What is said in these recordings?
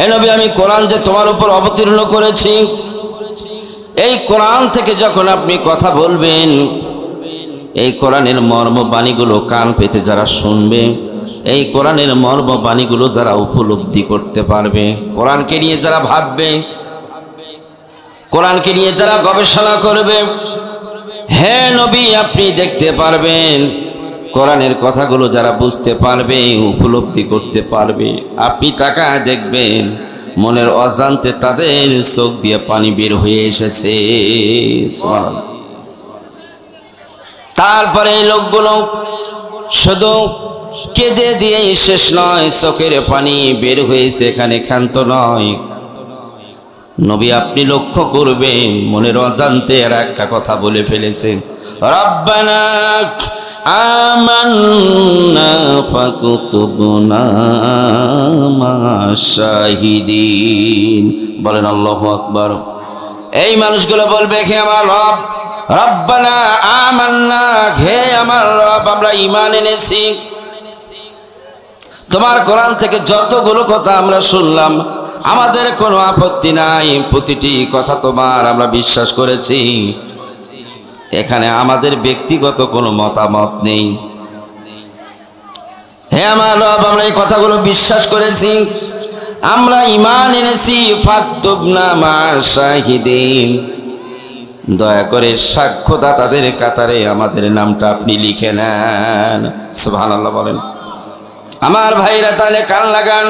হে নবী, আমি কোরআন যে তোমার উপর অবতীর্ণ করেছি, এই কোরআন থেকে যখন আপনি কথা বলবেন, এই কোরআনের মর্ম বাণীগুলো কান পেতে যারা শুনবে, এই কোরআনের মর্ম বাণীগুলো যারা উপলব্ধি করতে পারবে, কোরআনকে নিয়ে যারা ভাববে, কোরআনকে নিয়ে যারা গবেষণা করবে, হে নবী আপনি দেখতে পারবেন কোরআনের কথাগুলো যারা বুঝতে পারবে, উপলব্ধি করতে পারবে, আপনি তাকায় দেখবেন মনের অজান্তে তাদের চোখ দিয়ে পানি বের হয়ে এসেছে। তারপরে এই লোকগুলো শুধু কেঁদে দিয়ে শেষ নয়, চোখের পানি বের হয়েছে, এখানে ক্ষান্ত নয়। নবী আপনি লক্ষ্য করবেন মনের অজান্তে আর একটা কথা বলে ফেলেছেন, রব্বানা আমান্না ফাকুতুবনা মা'আশ-শাহিদিন। বলেন আল্লাহু আকবার। এই মানুষগুলো বলবে, হে আমার রব, রব্বানা আমান্না, হে আমার রব আমরা ঈমান এনেছি, তোমার কোরআন থেকে যতগুলো কথা আমরা শুনলাম আমাদের কোনো আপত্তি নাই, প্রতিটি কথা তোমার আমরা বিশ্বাস করেছি, এখানে আমাদের ব্যক্তিগত কোনো মতামত নেই। হে আমার রব আমরা এই কথাগুলো বিশ্বাস করেছি, আমরা ঈমান এনেছি, ফাকতুবনা মা'আশ-শাহিদিন, দয়া করে সাক্ষ্যদাতাদের কাতারে আমাদের নামটা আপনি লিখে নেন। সুবহানাল্লাহ বলেন। আমার ভাইরা তাহলে কান লাগান,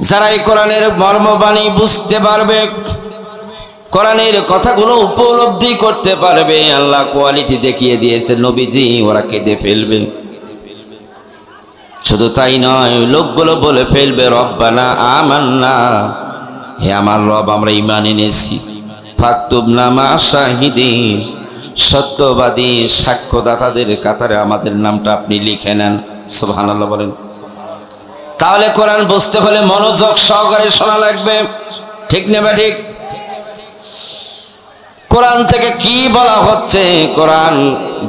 যারা এই কোরআনের মর্মবাণী বুঝতে পারবে, কোরআনের কথাগুলো উপলব্ধি করতে পারবে, আল্লাহ কোয়ালিটি দেখিয়ে দিয়েছে নবীজি, ওরা কেঁদে ফেলবে। শুধু তাই নয়, লোকগুলো বলে ফেলবে রব্বানা আমান্না, হে আমার রব আমরা ঈমান এনেছি, ফাকতুবনা মা'আশ-শাহিদিন, সত্যবাদী সাক্ষ্যদাতাদের কাতারে আমাদের নামটা আপনি লিখে নেন। সুবহানাল্লাহ বলেন। তাহলে কোরআন বুঝতে হলে মনোযোগ সহকারে শোনা লাগবে, ঠিক না ঠিক? কোরআন থেকে কি বলা হচ্ছে, কোরআন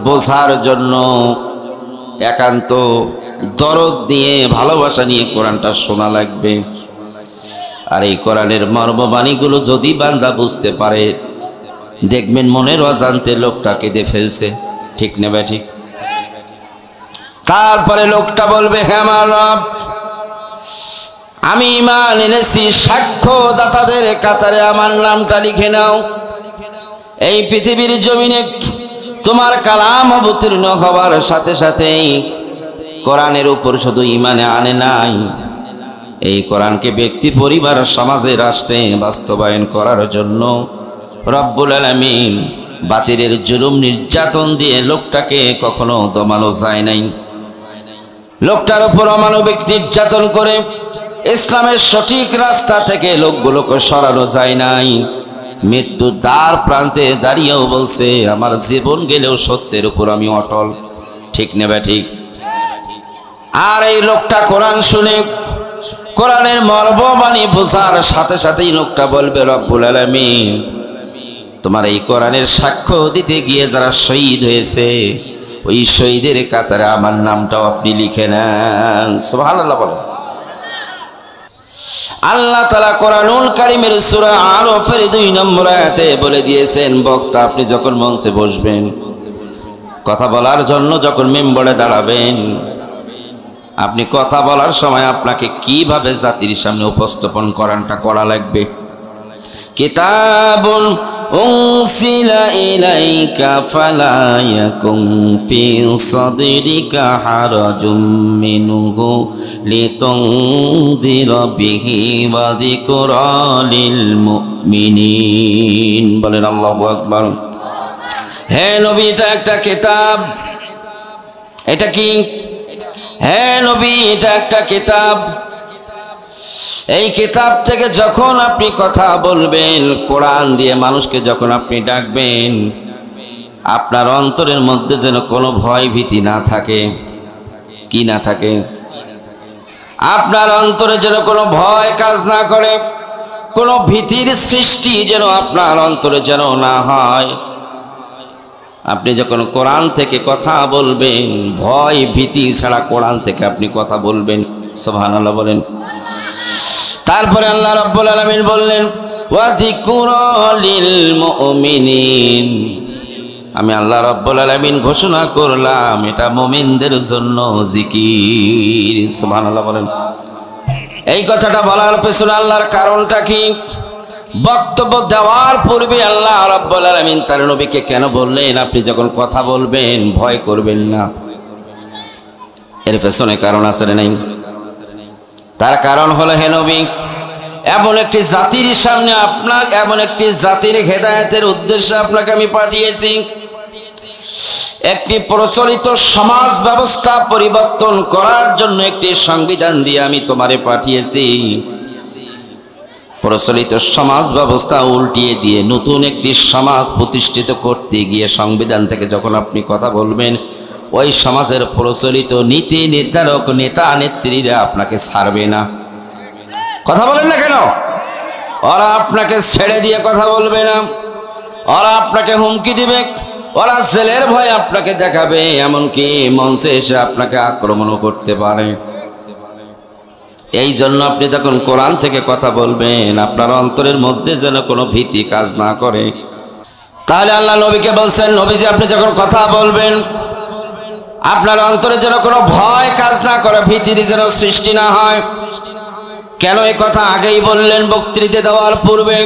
বোঝার জন্য একান্ত দরদ নিয়ে, ভালোবাসা নিয়ে কোরআনটা শোনা লাগবে। আর এই কোরআনের মর্মবাণীগুলো যদি বান্দা বুঝতে পারে, দেখবেন মনের অজান্তে লোকটা কেঁদে ফেলছে, ঠিক না ঠিক? তারপরে লোকটা বলবে, হে আমার রব আমি ঈমান এনেছি, সাক্ষ্যদাতাদের কাতারে আমার নামটা লিখে নাও। এই পৃথিবীর জমিনে তোমার কালাম অবতীর্ণ হবার সাথে সাথেই কোরআনের উপর শুধু ঈমানে আনে নাই, এই কোরআনকে ব্যক্তি, পরিবার, সমাজে, রাষ্ট্রে বাস্তবায়ন করার জন্য রব্বুল আলামিন বাতিলের জুলুম নির্যাতন দিয়ে লোকটাকে কখনো দমানো যায় নাই। লোকটার উপর অমানবিক নির্যাতন করে ইসলামের সঠিক রাস্তা থেকে লোকগুলোকে সরানো যায় নাই। মৃত্যুর দ্বার প্রান্তে দাঁড়িয়েও বলছে, আমার জীবন গেলেও সত্যের উপর আমি অটল, ঠিক নেবে ঠিক? আর এই লোকটা কোরআন শুনে, কোরআনের মর্মবাণী বোঝার সাথে সাথেই লোকটা বলবে, রব্বুল আলামিন তোমার এই কোরআনের সাক্ষ্য দিতে গিয়ে যারা শহীদ হয়েছে, ওই শহীদের কাতারে আমার নামটাও আপনি লিখে নেন। সুবহানাল্লাহ বলেন। আল্লাহ তাআলা কোরআনুল কারীমের সূরা আরফের 2 নম্বর আয়াতে বলে দিয়েছেন, বক্তা আপনি যখন মঞ্চে বসবেন, কথা বলার জন্য যখন মেম্বরে দাঁড়াবেন, আপনি কথা বলার সময় আপনাকে কিভাবে জাতির সামনে উপস্থাপন করা লাগবে। কিতাবুন উনসিলা ইলাইকা ফালা ইয়াকুম ফি সাদরিকা হারাজুম মিনহু লিতুনযিরা বিহি ওয়া যিকরা লিল মুমিনিন। বলেন আল্লাহু আকবার। হে নবী এটা একটা কিতাব। এটা কি? হে নবী এটা একটা কিতাব। এই কিতাব থেকে যখন আপনি কথা বলবেন, কোরআন দিয়ে মানুষকে যখন আপনি ডাকবেন, আপনার অন্তরের মধ্যে যেন কোনো ভয় ভীতি না থাকে। কি না থাকে? আপনার অন্তরে যেন কোনো ভয় কাজ না করে, কোনো ভীতির সৃষ্টি যেন আপনার অন্তরে যেন না হয়। আপনি যখন কোরআন থেকে কথা বলবেন, ভয় ভীতি ছাড়া কোরআন থেকে আপনি কথা বলবেন। সুবহানাল্লাহ বলেন। তারপরে আল্লাহ রাব্বুল আলামিন বললেন ওয়া যিকরা লিল মুমিনিন, আমি আল্লাহ রাব্বুল আলামিন ঘোষণা করলাম এটা মুমিনদের জন্য জিকির। সুবহানাল্লাহ বলেন। এই কথাটা বলার পেছনে আল্লাহর কারণটা কি? বক্তব্য দেওয়ার পূর্বে আল্লাহ রাব্বুল আলামিন তার নবীকে কেন বললেন আপনি যখন কথা বলবেন ভয় করবেন না? এর পেছনে কারণ আছে না নাই? তার কারণ হলো, হে নবী, এমন একটি জাতির সামনে আপনার, এমন একটি জাতির হেদায়েতের উদ্দেশ্যে আপনাকে আমি পাঠিয়েছি। একটি প্রচলিত সমাজ ব্যবস্থা পরিবর্তন করার জন্য একটি সংবিধান দিয়ে আমি তোমারে পাঠিয়েছি। প্রচলিত সমাজ ব্যবস্থা উল্টিয়ে দিয়ে নতুন একটি সমাজ প্রতিষ্ঠিত করতে গিয়ে সংবিধান থেকে যখন আপনি কথা বলবেন, ওই সমাজের প্রচলিত নীতি নির্ধারক নেতা নেত্রীরা আপনাকে ছাড়বে না। কথা বলেন না কেন? ওরা আপনাকে ছেড়ে দিয়ে কথা বলবে না, ওরা আপনাকে হুমকি দিবে, ওরা জেলের ভয় আপনাকে দেখাবে, এমনকি মঞ্চে এসে আপনাকে আক্রমণও করতে পারে। এই জন্য আপনি যখন কোরআন থেকে কথা বলবেন আপনার অন্তরের মধ্যে যেন কোনো ভীতি কাজ না করে। তাহলে আল্লাহ নবীকে বলছেন, নবীজি আপনি যখন কথা বলবেন আপনার অন্তরে যেন কোনো ভয় কাজ না করে, ভীতির যেন সৃষ্টি না হয়। কেন এই কথা আগেই বললেন বক্তৃতা দেওয়ার পূর্বে?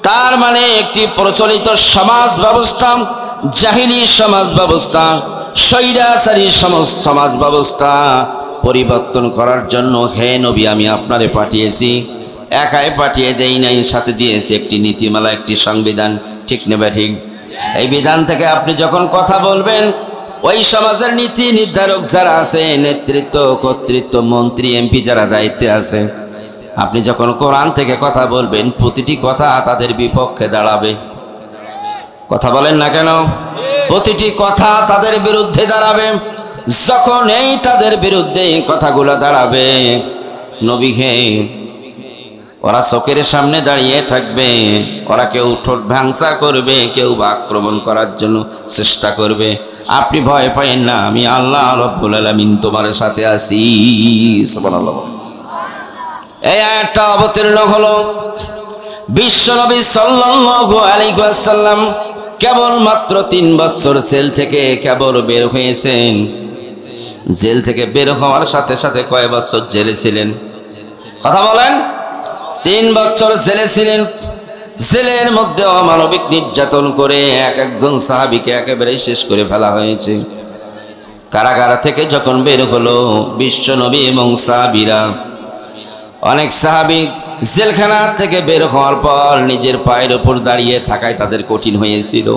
তার মানে একটি প্রচলিত সমাজ ব্যবস্থা, জাহিলি সমাজ ব্যবস্থা, স্বৈরাচারী সমাজ ব্যবস্থা পরিবর্তন করার জন্য হে নবী আমি আপনারে পাঠিয়েছি। একাই পাঠিয়ে দেই নাই, সাথে দিয়েছি একটি নীতিমালা, একটি সংবিধান। ঠিক নেবে ঠিক? এই বিধান থেকে আপনি যখন কথা বলবেন ওই সমাজের নীতি নির্ধারক যারা আছে, নেতৃত্ব, কর্তৃত্ব, মন্ত্রী, এমপি যারা দায়িত্বে আছে, আপনি যখন কোরআন থেকে কথা বলবেন প্রতিটি কথা তাদের বিপক্ষে দাঁড়াবে। কথা বলেন না কেন? প্রতিটি কথা তাদের বিরুদ্ধে দাঁড়াবে। যখন এই তাদের বিরুদ্ধে কথাগুলো দাঁড়াবে, নবী হে, ওরা চোখের সামনে দাঁড়িয়ে থাকবে, ওরা কেউ ঠোঁট ভাঙচা করবে, কেউ আক্রমণ করার জন্য চেষ্টা করবে। আপনি ভয় পাইয়েন না, আমি আল্লাহ রাব্বুল আলামিন তোমার সাথে আছি। সুবহানাল্লাহ। এই আয়াতটা অবতীর্ণ হলো বিশ্বনবী সাল্লাল্লাহু আলাইহি ওয়াসাল্লাম কেবলমাত্র 3 বছর জেল থেকে কেবল বের হয়েছেন। জেল থেকে বের হওয়ার সাথে সাথে কয় বছর জেলে ছিলেন? কথা বলেন। 3 বছর জেলে ছিলেন। জেলের মধ্যে অমানবিক নির্যাতন করে একজন সাহাবীকে একেবারে শেষ করে ফেলা হয়েছে। কারাগার থেকে যখন বের হলো বিশ্বনবী এবং সাহাবীরা, অনেক সাহাবী জেলখানা থেকে বের হওয়ার পর নিজের পায়ের উপর দাঁড়িয়ে থাকায় তাদের কঠিন হয়েছিল।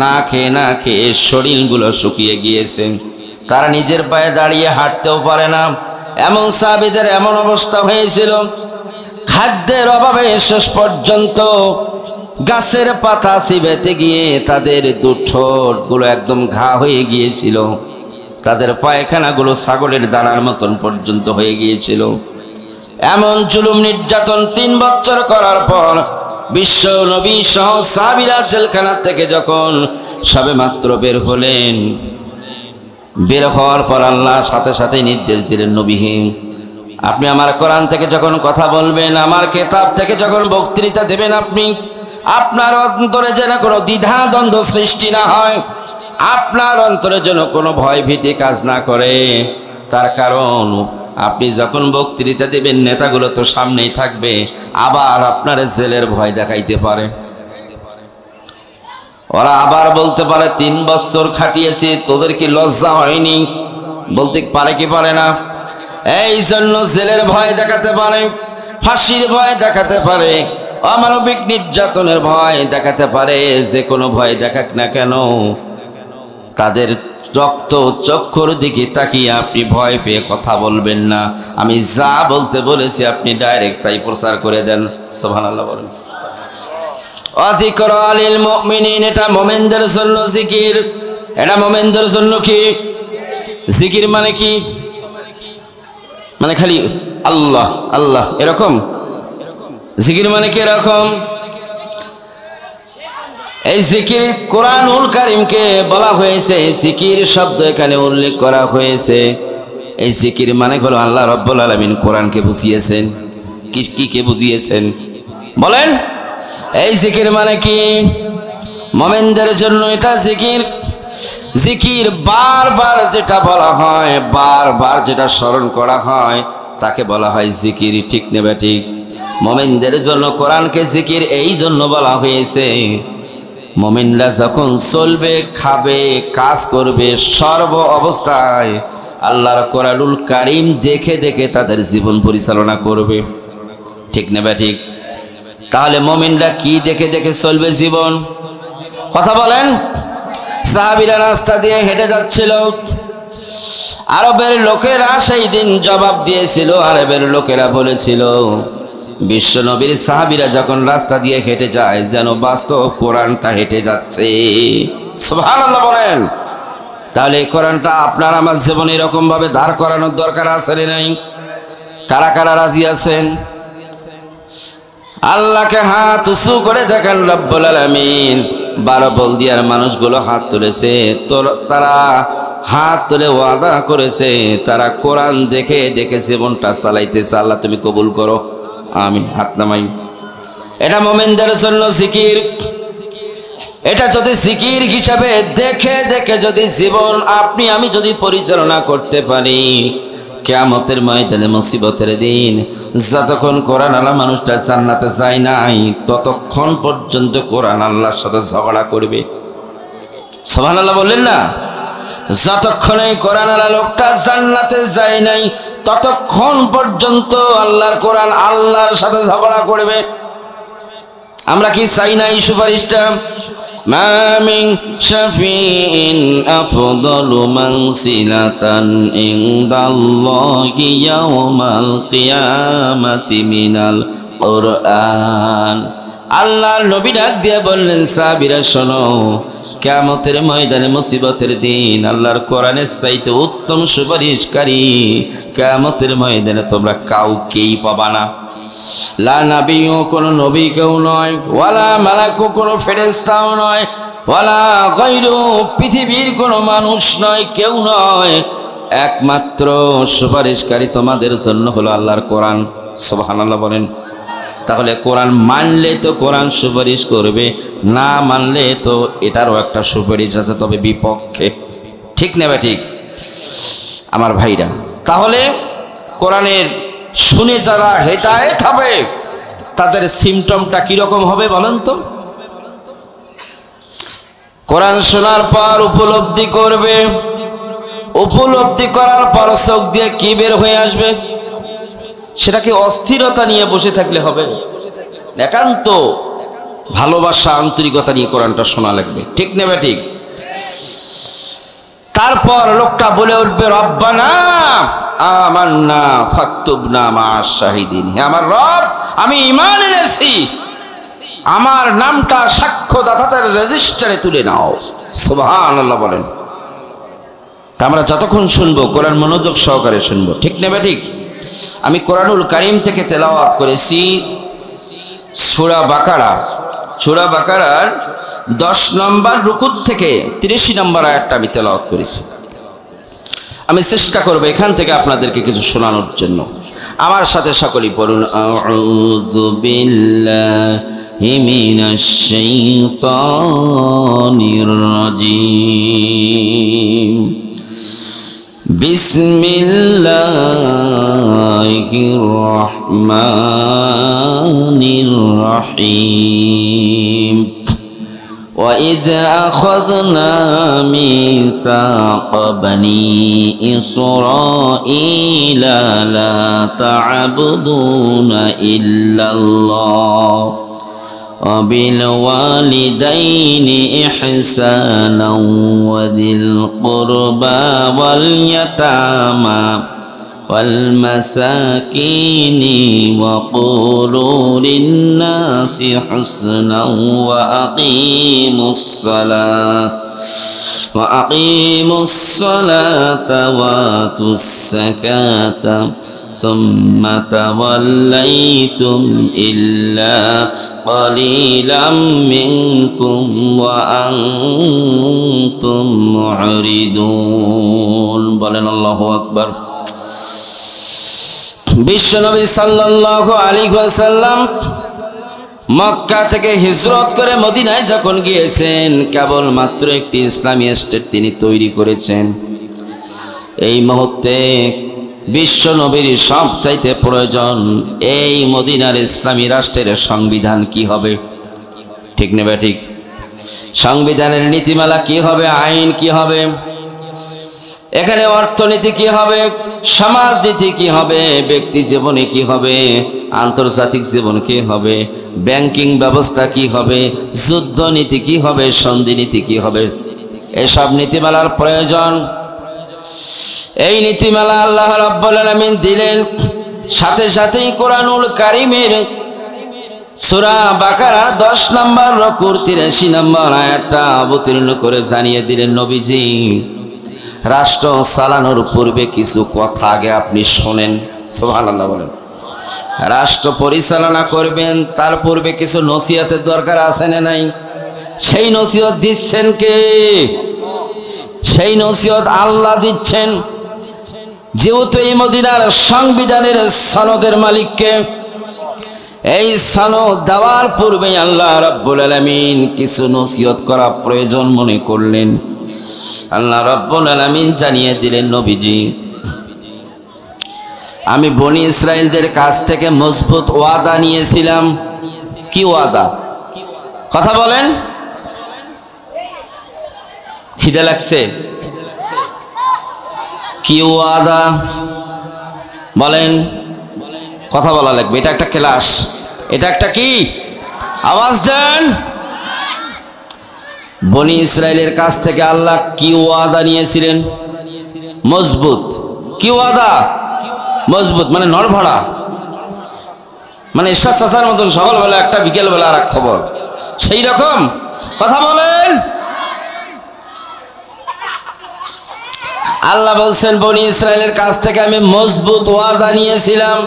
না খেয়ে না খেয়ে শরীরগুলো শুকিয়ে গিয়েছে, তারা নিজের পায়ে দাঁড়িয়ে হাঁটতেও পারে না। এমন সাহাবীদের এমন অবস্থা হয়েছিল, খাদ্যের অভাবে শেষ পর্যন্ত গাছের পাতা চিবাতে গিয়ে তাদের ঠোঁটগুলো একদম ঘা হয়ে গিয়েছিল, তাদের পায়খানাগুলো ছাগলের দানার মতন পর্যন্ত হয়ে গিয়েছিল। এমন জুলুম নির্যাতন 3 বছর করার পর বিশ্ব নবী সহ সাহাবীরা জেলখানা থেকে যখন সবে মাত্র বের হলেন, বের হওয়ার পর আল্লাহ সাথে সাথে নির্দেশ দিলেন, নবী হে, আপনি আমার কোরআন থেকে যখন কথা বলবেন, আমার কিতাব থেকে যখন বক্তৃতা দেবেন, আপনি আপনার অন্তরে যেন কোনো দ্বিধা দ্বন্দ্ব সৃষ্টি না হয়, আপনার অন্তরে যেন কোনো ভয় ভীতি কাজ না করে। তার কারণ আপনি যখন বক্তৃতা দেবেন নেতাগুলো তো সামনেই থাকবে, আবার আপনার জেলের ভয় দেখাইতে পারে। ওরা আবার বলতে পারে 3 বছর খাটিয়েছি, তোদের কি লজ্জা হয়নি? বলতে পারে কি পারে না? এই জন্য জেলের ভয় দেখাতে পারে, ফাঁসির ভয় দেখাতে পারে, অমানবিক নির্যাতনের ভয় দেখাতে পারে। যে কোনো ভয় দেখাক না কেন, তাদের রক্ত চক্ষুর দিকে তাকিয়ে আপনি ভয় পেয়ে কথা বলবেন না। আমি যা বলতে বলেছি আপনি ডাইরেক্ট তাই প্রচার করে দেন। সুবহানাল্লাহ বলেন। যিকরা লিল মুমিনিন, এটা মুমিনদের জন্য জিকির। এটা মুমিনদের জন্য কি জিকির? মানে কি? মানে খালি আল্লাহ আল্লাহ এরকম জিকির? মানে কি এরকম? এই জিকির কোরআনুল কারীমকে বলা হয়েছে, জিকির শব্দ এখানে উল্লেখ করা হয়েছে। এই জিকির মানে হলো আল্লাহ রাব্বুল আলামিন কোরআনকে বুঝিয়েছেন। কি কে বুঝিয়েছেন বলেন? এই জিকির মানে কি? মুমিনদের জন্য এটা জিকির। জিকির বারবার যেটা বলা হয়, বারবার যেটা স্মরণ করা হয়, তাকে বলা হয় জিকির। ঠিক নেবে ঠিক? মুমিনদের জন্য কোরআনকে জিকির এই জন্য বলা হয়েছে, মুমিনরা যখন চলবে, খাবে, কাজ করবে, সর্ব অবস্থায় আল্লাহর কোরআনুল কারীম দেখে দেখে তাদের জীবন পরিচালনা করবে। ঠিক নেবে ঠিক? তাহলে মুমিনরা কি দেখে দেখে চলবে জীবন? কথা বলেন। সাহাবীরা রাস্তা দিয়ে হেঁটে যাচ্ছিল, আরবের লোকেরা সেই দিন জবাব দিয়েছিল। আরবের লোকেরা বলেছিল, বিশ্ব নবীর সাহাবীরা যখন রাস্তা দিয়ে হেঁটে যায় যেন বাস্তব কোরআনটা হেঁটে যাচ্ছে। সুবহানাল্লাহ বলেন। তাহলে এই কোরআনটা আপনার আমার জীবনে এরকম ভাবে দাঁড় করানোর দরকার আছে না নাই? কারা কারা রাজি আছেন? আল্লাহকে হাত উঁচু করে দেখেন রব্বুল আলামিন। 12 বলদিয়ার মানুষগুলো হাত তুলেছে, তারা হাত তুলে ওয়াদা করেছে তারা কোরআন দেখে দেখে জীবনটা চালাইতেছে। আল্লাহ তুমি কবুল করো, আমিন। হাত নামাই। এটা মুমিনদের জন্য জিকির। এটা যদি জিকির হিসাবে দেখে দেখে যদি জীবন আপনি আমি যদি পরিচালনা করতে পারি, কিয়ামতের ময়দানে মুসিবতের দিন যতক্ষণ কোরআন আলা মানুষটা জান্নাতে যায় নাই, ততক্ষণ পর্যন্ত কোরআন আল্লাহর সাথে ঝগড়া করবে। সুবহানাল্লাহ বললেন না? যতক্ষণ এই কোরআন আলা লোকটা জান্নাতে যায় নাই, ততক্ষণ পর্যন্ত আল্লাহর কোরআন আল্লাহর সাথে ঝগড়া করবে। আমরা কি চাই না এই সুপারিশটা? মা মিন শাফিইন আফদালু মানসিলাতান ইনদাল্লাহি ইয়াওমাল কিয়ামাতি মিনাল কুরআন। আল্লাহর নবী ডাক দিয়ে বললেন, সাহাবীরা শোনো, কিয়ামতের ময়দানে মুসিবতের দিন আল্লাহর কোরআনের চাইতে উত্তম সুপারিশকারী কিয়ামতের ময়দানে তোমরা কাউকেই পাবা না। লা নাবিয়্যু, কোন নবী কেউ নয়, ওয়ালা মালাকু, কোন ফেরেশতাও নয়, ওয়ালা গায়রু, পৃথিবীর কোন মানুষ নয়, কেউ নয়। একমাত্র সুপারিশকারী তোমাদের জন্য হলো আল্লাহর কোরআন। সুবহানাল্লাহ বলেন। তাহলে কোরআন মানলে তো কোরআন সুপারিশ করবে, না মানলে তো এটারও একটা সুপারিশ আছে, তবে বিপক্ষে। ঠিক নেবে ঠিক আমার ভাইরা? তাহলে কোরআনের শুনে যারা হেদায়েত হবে তাদের সিমটমটা কিরকম হবে বলেন তো? কোরআন শোনার পর উপলব্ধি করবে, উপলব্ধি করার পর চোখ দিয়ে কি বের হয়ে আসবে? সেটাকে অস্থিরতা নিয়ে বসে থাকলে হবে না, একান্ত ভালোবাসা আন্তরিকতা নিয়ে কোরআনটা শোনা লাগবে। ঠিক নেবে ঠিক? তারপর লোকটা বলে উঠবে, রব্বানা আমান্না ফাকতুবনা মা'আশ শাহিদিন। হে আমার রব, আমি ঈমান এনেছি, আমার নামটা সাক্ষ্যদাতাদের রেজিস্টারে তুলে নাও। সুবহানাল্লাহ বলেন। আমরা যতক্ষণ শুনবো কোরআন মনোযোগ সহকারে শুনবো। ঠিক নেবে ঠিক? আমি কোরআনুল কারীম থেকে তেলাওয়াত করেছি সূরা বাকারা। সূরা বাকারার 10 নম্বর রুকু থেকে 30 নম্বর আয়াতটা আমি তেলাওয়াত করেছি। আমি চেষ্টা করব এখান থেকে আপনাদেরকে কিছু শোনানোর জন্য। আমার সাথে সকলেই পড়ুন, আউযু বিল্লাহি মিনাশ শাইতানির রাজীম। বিসমিল্লাহির রহমানির রহিম। وَإِذْ أَخَذْنَا مِيثَاقَ بَنِي إِسْرَائِيلَ لَا تَعْبُدُونَ إِلَّا اللَّهَ وَبِالْوَالِدَيْنِ إِحْسَانًا وَذِي الْقُرْبَى وَالْيَتَامَى والمساكين وقولوا للناس حسنا وأقيموا الصلاة وآتوا الزكاة ثم توليتم إلا قليلا منكم وأنتم معرضون। بلن الله أكبر। বিশ্বনবী সাল্লাল্লাহু আলাইহি ওয়াসাল্লাম মক্কা থেকে হিজরত করে মদিনায় যখন গিয়েছেন, কেবল মাত্র একটি ইসলামী স্টেট তিনি তৈরি করেছেন। এই মুহূর্তে বিশ্বনবীর সবচাইতে প্রয়োজন এই মদিনার ইসলামী রাষ্ট্রের সংবিধান কি হবে, ঠিক নেবে ঠিক? সংবিধানের নীতিমালা কি হবে, আইন কি হবে, এখানে অর্থনীতি কি হবে, সমাজনীতি কি হবে, ব্যক্তি জীবনে কি হবে, আন্তর্জাতিক জীবন কি হবে, ব্যাংকিং ব্যবস্থা কি হবে, যুদ্ধ নীতি কি হবে, সন্ধি নীতি কি হবে, এসব নীতিমালার প্রয়োজন। এই নীতিমালা আল্লাহ রাব্বুল আলামিন দিলেন। সাথে সাথেই কোরআনুল কারীমের সূরা বাকারা 10 নম্বর রকুর 83 নম্বর আয়াতটা অবতীর্ণ করে জানিয়ে দিলেন, নবীজি রাষ্ট্র চালানোর পূর্বে কিছু কথা আগে আপনি শোনেন। সুবহানাল্লাহ বলেন। রাষ্ট্র পরিচালনা করবেন তার পূর্বে কিছু নসিহতের দরকার আছে না নাই? সেই নসিহত দিচ্ছেন কে? সেই নসিহত আল্লাহ দিচ্ছেন। যেহেতু এই মদিনার সংবিধানের সনদের মালিককে, এই সনদ দেওয়ার পূর্বে আল্লাহ রাব্বুল আলামিন কিছু নসিহত করা প্রয়োজন মনে করলেন। আল্লাহ রাব্বুল আলামিন জানিয়ে দিলেন, নবীজি আমি বনি ইসরাইলদের কাছ থেকে মজবুত ওয়াদা নিয়েছিলাম। কি ওয়াদা? কথা বলেন। খিদে লাগছে? কি ওয়াদা বলেন? কথা বলা লাগবে। এটা একটা ক্লাস, এটা একটা কি? আওয়াজ দেন। বনি ইসরাইলের কাছ থেকে আল্লাহ কি ওয়াদা নিয়েছিলেন? মজবুত। কি ওয়াদা? মজবুত মানে নড়ভড়া, মানে ঈশ্বর চাচার মতন সকালবেলা একটা বিকেলবেলা আর এক খবর, সেই রকম। কথা বলেন। আল্লাহ বলছেন বনি ইসরাইলের কাছ থেকে আমি মজবুত ওয়াদা নিয়েছিলাম।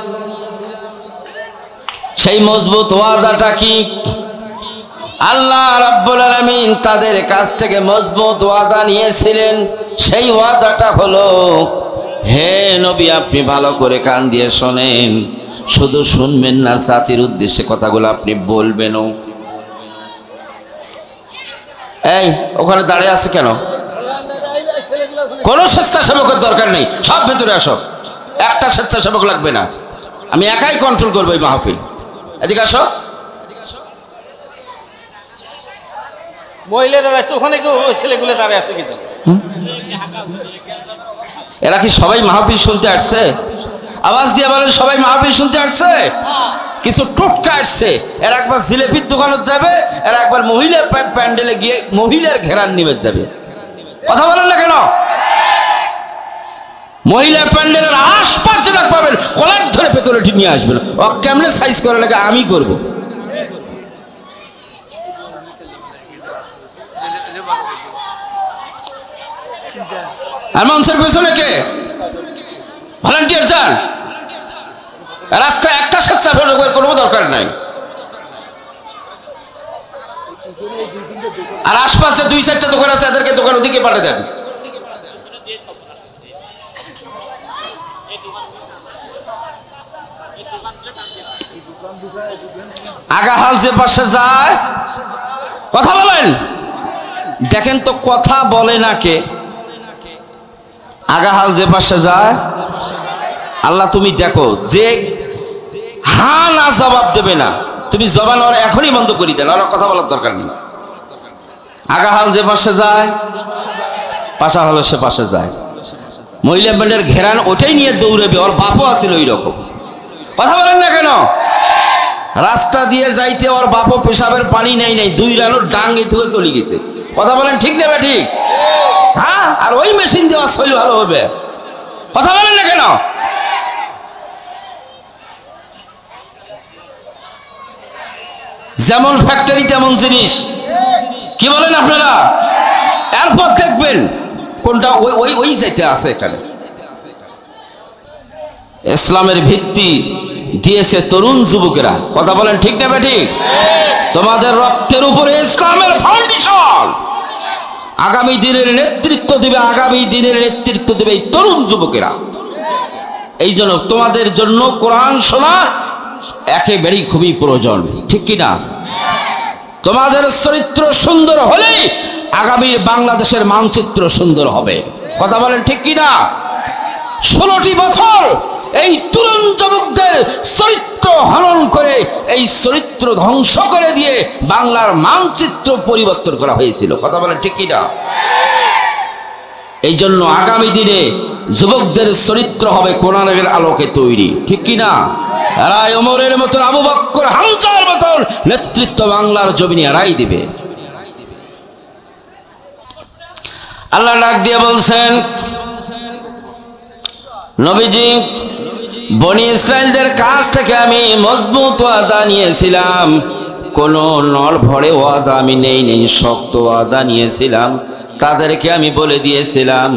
সেই মজবুত ওয়াদাটা কি? আল্লাহ রাব্বুল আলামিন তাদের কাছ থেকে মজবুত ওয়াদা নিয়েছিলেন। সেই ওয়াদাটা হলো, হে নবী আপনি ভালো করে কান দিয়ে শোনেন, শুধু শুনবেন না, জাতির উদ্দেশ্যে কথাগুলো আপনি বলবেনও। এই ওখানে দাঁড়িয়ে আছে কেন? কোন স্বেচ্ছাসেবকের দরকার নেই, সব ভেতরে আসো। একটা স্বেচ্ছাসেবক লাগবে না, আমি একাই কন্ট্রোল করবো এই মাহফিল। এদিকে আসো। মহিলারা আছে ওখানে, ছেলেগুলো দাঁড়িয়ে আছে কিছু। এরা কি সবাই মাহফিল শুনতে আসছে? আওয়াজ দিয়ে বলেন, সবাই মাহফিল শুনতে আসছে? কিছু টোটকা আসছে। এরা একবার জিলেপির দোকানে যাবে, এরা একবার মহিলার প্যান্ডেলে গিয়ে মহিলার ঘেরান নিবে যাবে। কথা বলেন না কেন? মহিলার প্যান্ডেলের আশপাশ যেটা পাবেন কলার ধরে ভেতরে নিয়ে আসবেন। ও কেমনে সাইজ করে লাগে আমি করবো। আর মানুষের পেছনে কে? ভলান্টিয়ার যান। রাস্তায় একটা স্বেচ্ছাসেবকের কোনো দরকার নাই। আর আশপাশে 2-4টা দোকান আছে, এদেরকে দোকান ওদিকে পাঠিয়ে দেন। আগাহাল যে পাশে যায়, কথা বলেন। দেখেন তো কথা বলে না কে? আগাহাল যে পাশে যায়, আল্লাহ তুমি দেখো, যে হা না জবাব দেবে না, তুমি জবান ওর এখনই বন্ধ করে দেন, আর কথা বলার দরকার নেই। আগাহাল যে পাশে যায়, পাশা হলো সে পাশে যায়। মহিলা ব্যান্ডের ঘেরান ওটাই নিয়ে দৌড়াবে, ওর বাপও আছিল ওই রকম। কথা বলেন না কেন? রাস্তা দিয়ে যাইতে ওর বাপও পেশাবের পানি নেই, 2 রানোর ডাঙ্গি ধুয়ে চলে গেছে। কথা বলেন ঠিক নেবে ঠিক? হ্যাঁ, আর ওই মেশিন দেওয়া শৈল ভালো হবে। কথা বলেন না কেন? যেমন ফ্যাক্টরি তেমন জিনিস। কি বলেন আপনারা? এরপর দেখবেন কোনটা ওই ওই যাইতে আছে। এখানে ইসলামের ভিত্তি দিয়েছে তরুণ যুবকেরা। কথা বলেন ঠিক নেবে ঠিক? তোমাদের রক্তের উপরে ইসলামের ফাউন্ডেশন। আগামী দিনের নেতৃত্ব দিবে, আগামী দিনের নেতৃত্ব দিবে এই তরুণ যুবকেরা। এই জন্য তোমাদের জন্য কোরআন শোনা একেবারেই খুবই প্রয়োজন, ঠিক কি না? তোমাদের চরিত্র সুন্দর হলেই আগামী বাংলাদেশের মানচিত্র সুন্দর হবে। কথা বলেন ঠিক কি না? 16টি বছর এই তরুণ যুবকদের চরিত্র হনন করে, এই চরিত্র ধ্বংস করে দিয়ে বাংলার মানচিত্র পরিবর্তন করা হয়েছিল। কথা বলেন ঠিক কি না? এই জন্য আগামী দিনে যুবকদের চরিত্র হবে কোরআনের আলোকে তৈরি, ঠিক কি না? এরা ওমরের মতন, আবু বকর, হামজার মতন নেতৃত্ব বাংলার জমিনে এরাই দিবে। আল্লাহ ডাক দিয়ে বলছেন, নবীজি বনি ইসরাইলদের কাছ থেকে আমি মজবুত ওয়াদা নিয়েছিলাম, কোনো নড় ভরে ওয়াদা আমি নেই, শক্ত ওয়াদা নিয়েছিলাম। তাদেরকে আমি বলে দিয়েছিলাম,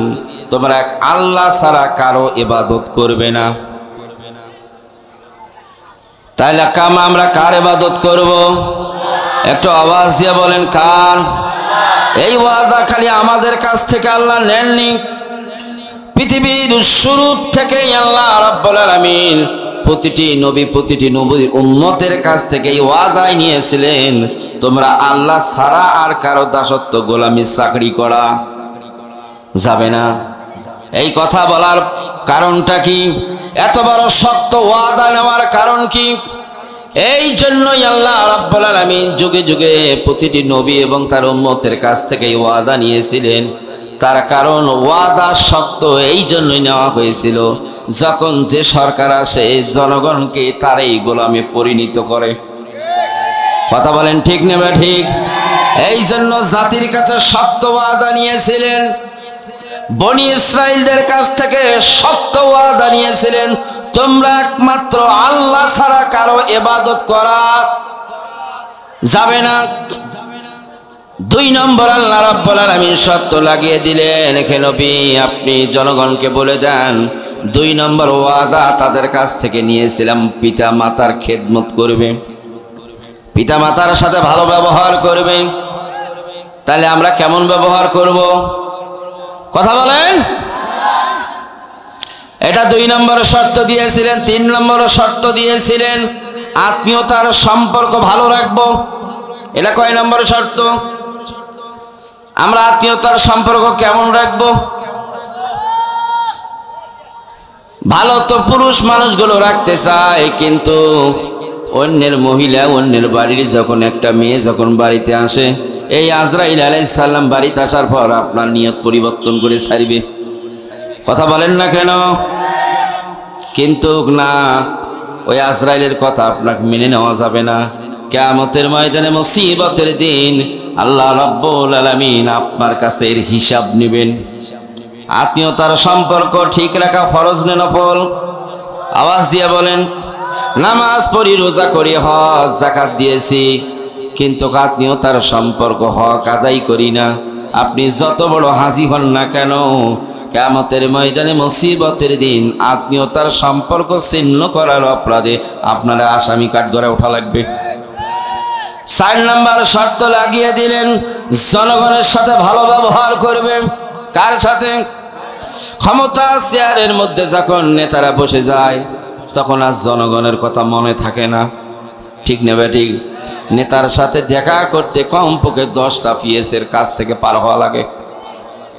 তোমরা এক আল্লাহ ছাড়া কারো ইবাদত করবে না। তাইলে আমরা কার ইবাদত করব? একটু আওয়াজ দিয়ে বলেন কার? এই ওয়াদা খালি আমাদের কাছ থেকে আল্লাহ নেননি, পৃথিবীর শুরু থেকেই আল্লাহ রাব্বুল আলামিন প্রতিটি নবী, প্রতিটি নবীর উম্মতের কাছ থেকে এই ওয়াদাই নিয়েছিলেন, তোমরা আল্লাহ ছাড়া আর কারো দাসত্ব, গোলামি, চাকরি করা যাবে না। এই কথা বলার কারণটা কি? এত বড় শক্ত ওয়াদা নেওয়ার কারণ কি? এই জন্যই আল্লাহ রাব্বুল আলামিন যুগে যুগে প্রতিটি নবী এবং তার উম্মতের কাছ থেকে এই ওয়াদা নিয়েছিলেন। তার কারণ ওয়াদা শক্ত এই জন্যই নেওয়া হয়েছিল, যখন যে সরকার আসে জনগণকে তারই গোলামে পরিণত করে। কথা বলেন ঠিক নেবে ঠিক? এই জন্য জাতির কাছে শক্ত ওয়াদা নিয়েছিলেন, বনি ইসরাইলদের কাছ থেকে শক্ত ওয়াদা নিয়েছিলেন, তোমরা একমাত্র আল্লাহ ছাড়া কারো ইবাদত করা যাবে না। 2 নম্বর আল্লাহ রাব্বুল আলামিন শর্ত লাগিয়ে দিলেন, এখানে নবী আপনি জনগণকে বলে দেন, 2 নম্বর ওয়াদা তাদের কাছ থেকে নিয়েছিলাম, পিতা মাতার খেদমত করবে, পিতা মাতার সাথে ভালো ব্যবহার করবে। তাহলে আমরা কেমন ব্যবহার করব? কথা বলেন। এটা 2 নম্বর শর্ত দিয়েছিলেন। 3 নম্বর শর্ত দিয়েছিলেন, আত্মীয়তার সম্পর্ক ভালো রাখবো। এটা কয় নম্বর শর্ত? আমরা আত্মীয়তার সম্পর্ক কেমন রাখবো? ভালো তো পুরুষ মানুষগুলো রাখতে চায়, কিন্তু অন্যের মহিলা, অন্যের বাড়ির যখন একটা মেয়ে যখন বাড়িতে আসে, এই আজরাইল আলাইহিস সালাম বাড়িতে আসার পর আপনার নিয়ত পরিবর্তন করে ছাড়বে। কথা বলেন না কেন? কিন্তু না, ওই আজরাইলের কথা আপনাকে মেনে নেওয়া যাবে না। কিয়ামতের ময়দানে, মুসিবতের দিন আল্লাহ রাব্বুল আলামিন আপনার কাছে এর হিসাব নেবেন। আত্মীয়তার সম্পর্ক ঠিক রাখা ফরজ না নফল? আওয়াজ দিয়ে বলেন। নামাজ পড়ি, রোজা করি, হজ যাকাত দিয়েছি, কিন্তু আত্মীয়তার সম্পর্ক হক আদায় করি না। আপনি যত বড় হাজি হন না কেন, কিয়ামতের ময়দানে মুসিবতের দিন আত্মীয়তার সম্পর্ক ছিন্ন করার অপরাধে আপনারা আসামি কাঠগড়ায় ওঠা লাগবে। 4 নম্বর শর্ত লাগিয়ে দিলেন, জনগণের সাথে ভালো ব্যবহার করবে। কার সাথে? ক্ষমতা চেয়ারের মধ্যে যখন নেতারা বসে যায়, তখন আর জনগণের কথা মনে থাকে না, ঠিক নেবে ঠিক? নেতার সাথে দেখা করতে কমপক্ষে 10টা পিএসের কাছ থেকে পার হওয়া লাগে।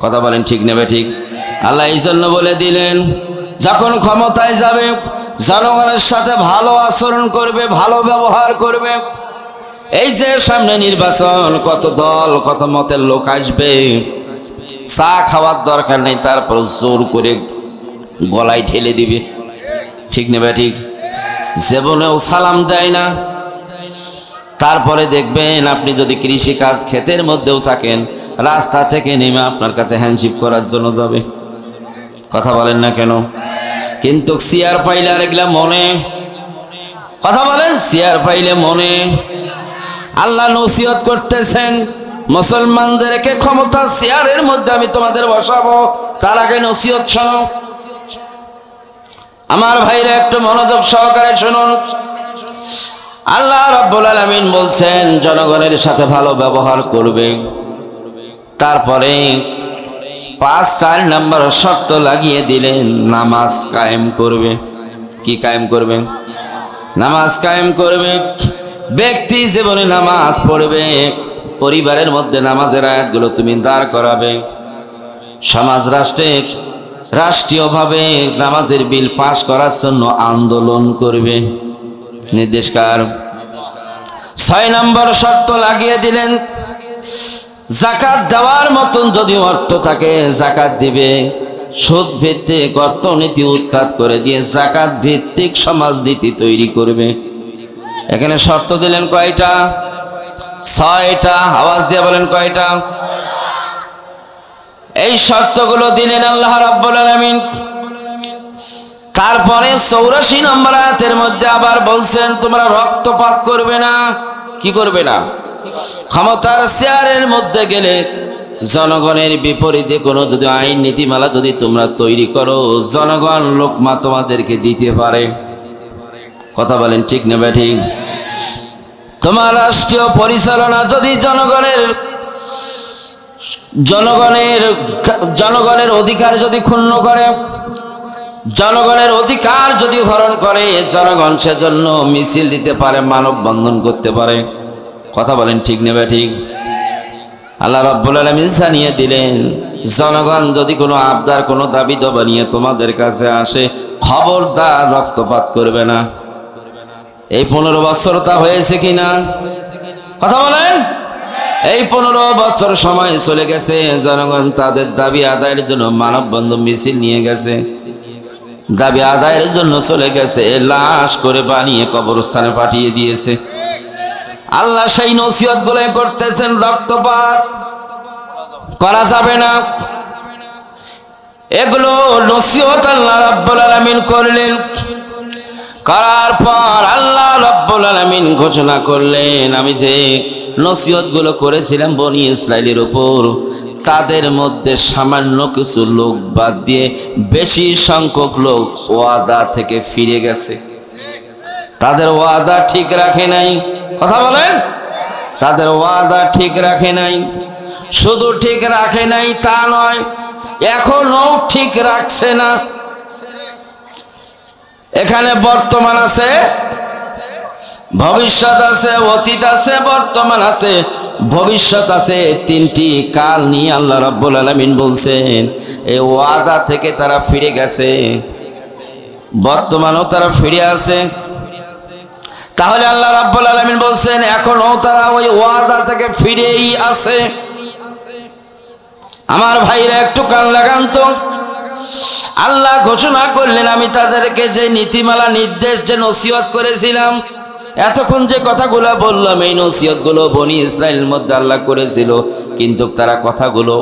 কথা বলেন ঠিক নেবে ঠিক? আল্লাহ এই জন্য বলে দিলেন, যখন ক্ষমতায় যাবে জনগণের সাথে ভালো আচরণ করবে, ভালো ব্যবহার করবে। এই যে সামনে নির্বাচন, কত দল, কত মতের লোক আসবে, চা খাওয়ার দরকার নেই, তারপর জোর করে গলায় ঠেলে দিবে, ঠিক নেবে ঠিক? জীবনেও সালাম দেয় না। তারপরে দেখবেন আপনি যদি কৃষি কাজ ক্ষেতের মধ্যেও থাকেন, রাস্তা থেকে নেমে আপনার কাছে হ্যান্ডশিপ করার জন্য যাবে। কথা বলেন না কেন? কিন্তু চেয়ার পাইলে আর এগুলা মনে, কথা বলেন, চেয়ার পাইলে মনে। আল্লাহ নসিহত করতেছেন, মুসলমানদেরকে ক্ষমতা চেয়ারের মধ্যে আমি তোমাদের বসাবো, তার আগে নসিহত শোনো। আমার ভাইরা একটু মনোযোগ সহকারে শুনুন। আল্লাহ রাব্বুল আলামিন বলছেন জনগণের সাথে ভালো ব্যবহার করবে। তারপরে 4 নাম্বার শর্ত লাগিয়ে দিলেন, নামাজ কায়েম করবে। কি কায়েম করবে? নামাজ কায়েম করবে। ব্যক্তি জীবনে নামাজ পড়বে, পরিবারের মধ্যে নামাজের আয়াতগুলো তুমি দাঁড় করাবে, সমাজ রাষ্ট্রে রাষ্ট্রীয়ভাবে নামাজের বিল পাশ করার জন্য আন্দোলন করবে। নির্দেশকার। 6 নম্বর শর্ত লাগিয়ে দিলেন, যাকাত দেওয়ার মতন যদি অর্থ থাকে যাকাত দিবে। সুদ ভিত্তিক অর্থনীতি উৎখাত করে দিয়ে যাকাত ভিত্তিক সমাজনীতি তৈরি করবে। এখানে শর্ত দিলেন কয়টা? 6টা। আওয়াজ দিয়ে বলেন কয়টা? এই শর্তগুলো দিলেন আল্লাহ রাব্বুল আলামিন। তারপরে 84 নম্বর আয়াতের মধ্যে আবার বলছেন তোমরা রক্তপাত করবে না। কি করবে না? ক্ষমতার চেয়ারের মধ্যে গেলে জনগণের বিপরীতে কোনো যদি আইন নীতিমালা যদি তোমরা তৈরি করো, জনগণ লোকমা তোমাদেরকে দিতে পারে। কথা বলেন ঠিক না ঠিক? তোমার রাষ্ট্রীয় পরিচালনা যদি জনগণের অধিকার যদি ক্ষুণ্ণ করে, জনগণের অধিকার যদি হরণ করে, জনগণ সেজন্য মিছিল দিতে পারে, মানববন্ধন করতে পারে। কথা বলেন ঠিক নেবে ঠিক? আল্লাহ রাব্বুল আলামিন জানিয়ে দিলেন, জনগণ যদি কোনো আবদার কোনো দাবি দাবা নিয়ে তোমাদের কাছে আসে, খবরদার রক্তপাত করবে না। এই 15 বছর তা হয়েছে কিনা? কথা বলেন। এই 15 বছর সময় চলে গেছে, জনগণ তাদের দাবি আদায়ের জন্য মানববন্ধন মিছিল নিয়ে গেছে, দাবি আদায়ের জন্য চলে গেছে, লাশ করে বানিয়ে কবরস্থানে পাঠিয়ে দিয়েছে। আল্লাহ সেই নসিহত গুলো করতেছেন, রক্তপাত করা যাবে না। এগুলো নসিহত আল্লাহ রাব্বুল আলামিন করলেন। করার পর আল্লাহ রাব্বুল আলামিন ঘোষণা করলেন, আমি যে নসিহত গুলো করেছিলাম বনি ইসরাইলের উপর, তাদের মধ্যে সামান্য কিছু লোক বাদ দিয়ে বেশি সংখ্যক লোক ওয়াদা থেকে ফিরে গেছে। তাদের ওয়াদা ঠিক রাখে নাই। কথা বলেন। তাদের ওয়াদা ঠিক রাখে নাই। শুধু ঠিক রাখে নাই তা নয়, এখনো ঠিক রাখছে না। এখানে বর্তমান আছে, ভবিষ্যৎ আছে, অতীত আছে, বর্তমান আছে, ভবিষ্যৎ আছে। 3টি কাল নিয়ে আল্লাহ রাব্বুল আলামিন বলছেন, এই ওয়াদা থেকে তারা ফিরে গেছে, বর্তমানেও তারা ফিরে আছে। তাহলে আল্লাহ রাব্বুল আলামিন বলছেন এখনো তারা ওই ওয়াদা থেকে ফিরেই আছে। আমার ভাইরা একটু কান লাগান তো। আল্লাহ ঘোষণা করলেন, আমি তাদেরকে যে নীতিমালা নির্দেশ যে নসিহত করেছিলাম, এতক্ষণ যে কথাগুলো বললাম, এই নসিহতগুলো বনি ইসরাইলের মধ্যে আল্লাহ করেছিল, কিন্তু তারা কথাগুলো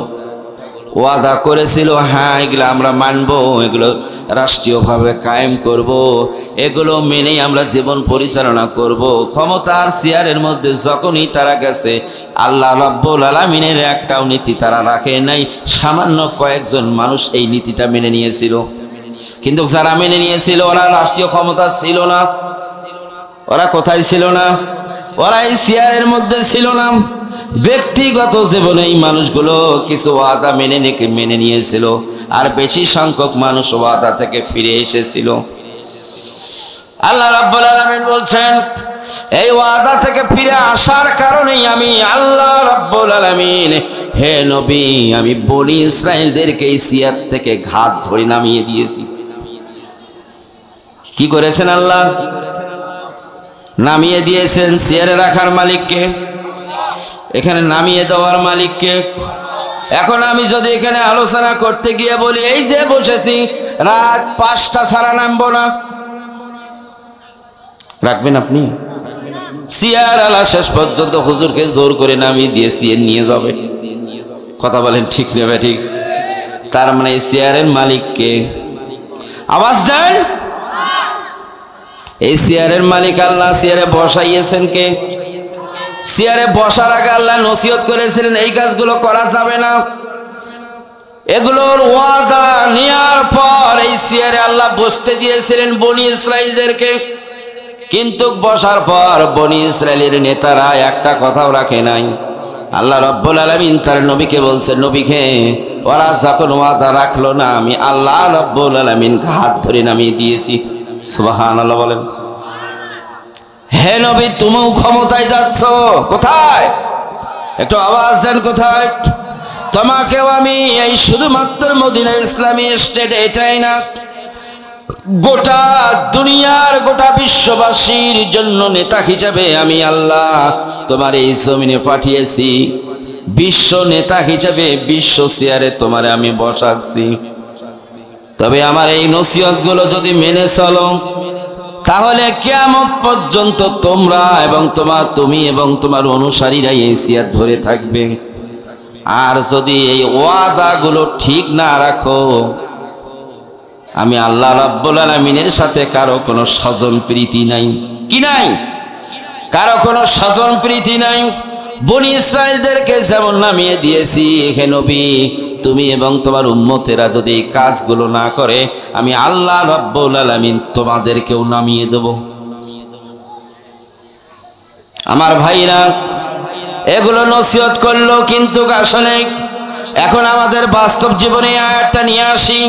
ওয়াদা করেছিল, হ্যাঁ এগুলো আমরা মানবো, এগুলো রাষ্ট্রীয়ভাবে কায়েম করব, এগুলো মেনেই আমরা জীবন পরিচালনা করব। ক্ষমতার চেয়ারের মধ্যে যখনই তারা গেছে, আল্লাহ রাব্বুল আলামিনের একটাও নীতি তারা রাখে নাই। সামান্য কয়েকজন মানুষ এই নীতিটা মেনে নিয়েছিল, কিন্তু যারা মেনে নিয়েছিল ওরা রাষ্ট্রীয় ক্ষমতা ছিল না। ওরা কোথায় ছিল না? ওরা এই চেয়ারের মধ্যে ছিল না। ব্যক্তিগত জীবনে এই মানুষগুলো কিছু ওয়াদা মেনে নিয়েছিল, আর বেশি সংখ্যক মানুষ ওয়াদা থেকে ফিরে এসেছিল। আল্লাহ রাব্বুল আলামিন বলছেন, এই ওয়াদা থেকে ফিরে আসার কারণেই আমি আল্লাহ রাব্বুল আলামিন, হে নবী, আমি বনি ইসরাইলদেরকে এই চেয়ার থেকে ঘাত ধরে নামিয়ে দিয়েছি। কি করেছেন আল্লাহ? নামিয়ে দিয়েছেন। চেয়ারে রাখার মালিককে, এখানে নামিয়ে দেওয়ার মালিককে। এখন আমি যদি এখানে আলোচনা করতে গিয়ে বলি, এই যে বসেছি, রাত 5টা ছাড়া নামবো না, রাখবেন আপনি? চেয়ার আলা শেষ পর্যন্ত হুজুরকে জোর করে নামিয়ে দিয়ে চেয়ার নিয়ে যাবে। কথা বলেন ঠিক নেবে ঠিক? তার মানে এই চেয়ারের মালিককে আওয়াজ দেন। এই চেয়ারের মালিক আল্লাহ। চেয়ারে বসাইয়েছেন কে? চেয়ারে বসার আগে আল্লাহ নসিহত করেছিলেন এই কাজগুলো করা যাবে না। এগুলোর ওয়াদা নেওয়ার পর এই চেয়ারে আল্লাহ বসতে দিয়েছিলেন বনি ইসরাইলদেরকে, কিন্তু বসার পর বনি ইসরাইলের নেতারা একটা কথাও রাখে নাই। আল্লাহ রাব্বুল আলামিন তার নবীকে বলছে, নবীকে ওরা যখন ওয়াদা রাখলো না, আমি আল্লাহ রাব্বুল আলামিনকে হাত ধরে নামিয়ে দিয়েছি। সুবহানাল্লাহ বলেন। হে নবী, তুমিও ক্ষমতায় যাচ্ছ, কোথায়? একটু আওয়াজ দেন, কোথায়? তোমাকেও আমি এই শুধুমাত্র মদিনা ইসলামী স্টেট এটাই না, গোটা দুনিয়ার গোটা বিশ্ববাসীর জন্য নেতা হিসাবে আমি আল্লাহ তোমার এই জমিনে পাঠিয়েছি। বিশ্ব নেতা হিসাবে বিশ্ব চেয়ারে তোমারে আমি বসাচ্ছি। তবে আমার এই নসিহতগুলো যদি মেনে চলো, তাহলে কিয়ামত পর্যন্ত তোমরা এবং তুমি এবং তোমার অনুসারীরা এই চেয়ার ধরে থাকবে। আর যদি এই ওয়াদাগুলো ঠিক না রাখো, আমি আল্লাহ রাব্বুল আলামিনের সাথে কারো কোনো স্বজন প্রীতি নাই। কি নাই? কারো কোনো স্বজন প্রীতি নাই। বনি ইসরাইলদেরকে যেমন নামিয়ে দিয়েছি, হে নবী, তুমি এবং তোমার উম্মতেরা যদি এই কাজগুলো না করে, আমি আল্লাহ রাব্বুল আলামিন তোমাদেরকেও নামিয়ে দেব। আমার ভাইরা, এগুলো নসিহত করলো, কিন্তু আসলে এখন আমাদের বাস্তব জীবনে আয়াতটা নিয়ে আসি।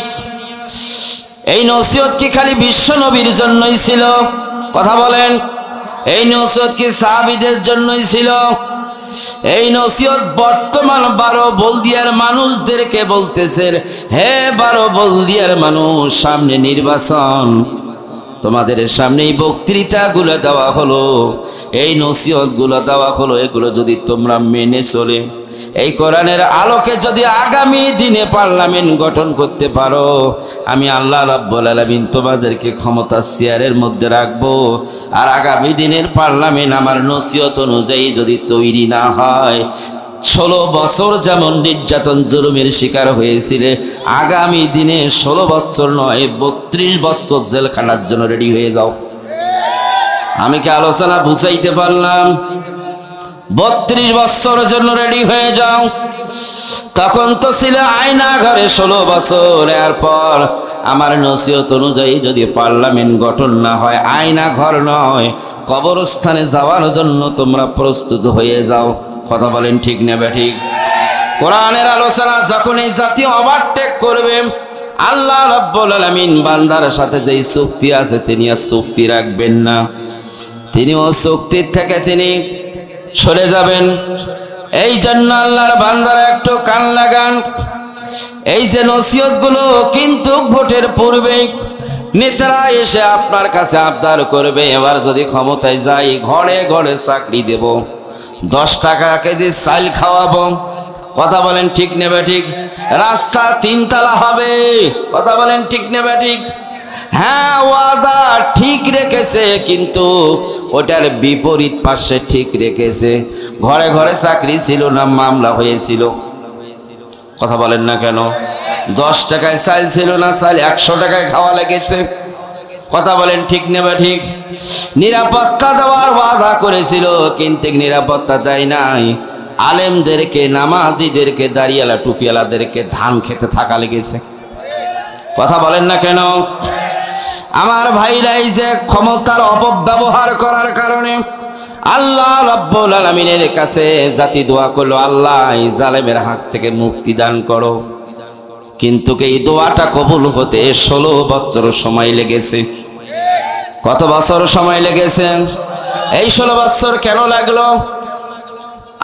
এই নসিহত কি খালি বিশ্ব নবীর জন্যই ছিল? কথা বলেন। এই নসিহত কি সাহাবীদের জন্যই ছিল? এই নসিহত বর্তমান 12 বলদিয়ার মানুষদেরকে বলতেছেন, হে 12 বলদিয়ার মানুষ, সামনে নির্বাচন, তোমাদের সামনে এই বক্তৃতাগুলো দেওয়া হলো, এই নসিহতগুলো দেওয়া হলো, এগুলো যদি তোমরা মেনে চলে, এই কোরআনের আলোকে যদি আগামী দিনে পার্লামেন্ট গঠন করতে পারো, আমি আল্লাহ রাব্বুল আলামিন তোমাদেরকে ক্ষমতার চেয়ারের মধ্যে রাখবো। আর আগামী দিনের পার্লামেন্ট আমার নসিহত অনুযায়ী যদি তৈরি না হয়, 16 বছর যেমন নির্যাতন জুলুমের শিকার হয়েছিলে, আগামী দিনে 16 বছর নয় 32 বছর জেলখানার জন্য রেডি হয়ে যাও। আমি কি আলোচনা বুঝাইতে পারলাম? 32 বছরের জন্য রেডি হয়ে যাও। তখন তো ছিল আয়না ঘরে 16 বছর। এরপর আমার নসিহত অনুযায়ী যদি পার্লামেন্ট গঠন না হয়, আয়না ঘর নয়, কবরস্থানে যাওয়ার জন্য তোমরা প্রস্তুত হয়ে যাও। কথা বলেন ঠিক না ঠিক? কোরআনের আলোচনা যখন এই জাতীয় ওভারটেক করবে, আল্লাহ রাব্বুল আলামিন বান্দার সাথে যেই চুক্তি আছে, তিনি আর চুক্তি রাখবেন না, তিনি ও চুক্তির থেকে তিনি সরে যাবেন। এই জন্য আল্লাহর বান্দারা একটু কান লাগান। এই যে নসিহতগুলো কিন্তু ভোটের পূর্বে নেতারা এসে আপনার কাছে আবদার করবে, এবার যদি ক্ষমতায় যাই ঘরে ঘরে চাকরি দেব, 10 টাকা কেজি চাল খাওয়াবো। কথা বলেন ঠিক নেবে ঠিক? রাস্তা 3 তলা হবে। কথা বলেন ঠিক নেবে ঠিক? হ্যাঁ, ওয়াদা ঠিক রেখেছে, কিন্তু ওটার বিপরীত পাশে ঠিক রেখেছে। ঘরে ঘরে চাকরি ছিল না, মামলা হয়েছিল। কথা বলেন না কেন? 10 টাকায় চাল ছিল না, চাল 100 টাকায় খাওয়া লেগেছে। কথা বলেন ঠিক নেবে ঠিক? নিরাপত্তা দেওয়ার ওয়াদা করেছিল, কিন্তু নিরাপত্তা দেয় নাই। আলেমদেরকে, নামাজিদেরকে, দাড়িওয়ালা টুপিওয়ালাদেরকে ধান খেতে থাকা লেগেছে। কথা বলেন না কেন? আমার ভাইরা, এই যে ক্ষমতার অপব্যবহার করার কারণে আল্লাহ রাব্বুল আলামিনের কাছে জাতি দোয়া করলো, আল্লাহ এই জালেমের হাত থেকে মুক্তি দান করো। কিন্তু এই দোয়াটা কবুল হতে 16 বছর সময় লেগেছে। কত বছর সময় লেগেছে? এই 16 বছর কেন লাগলো?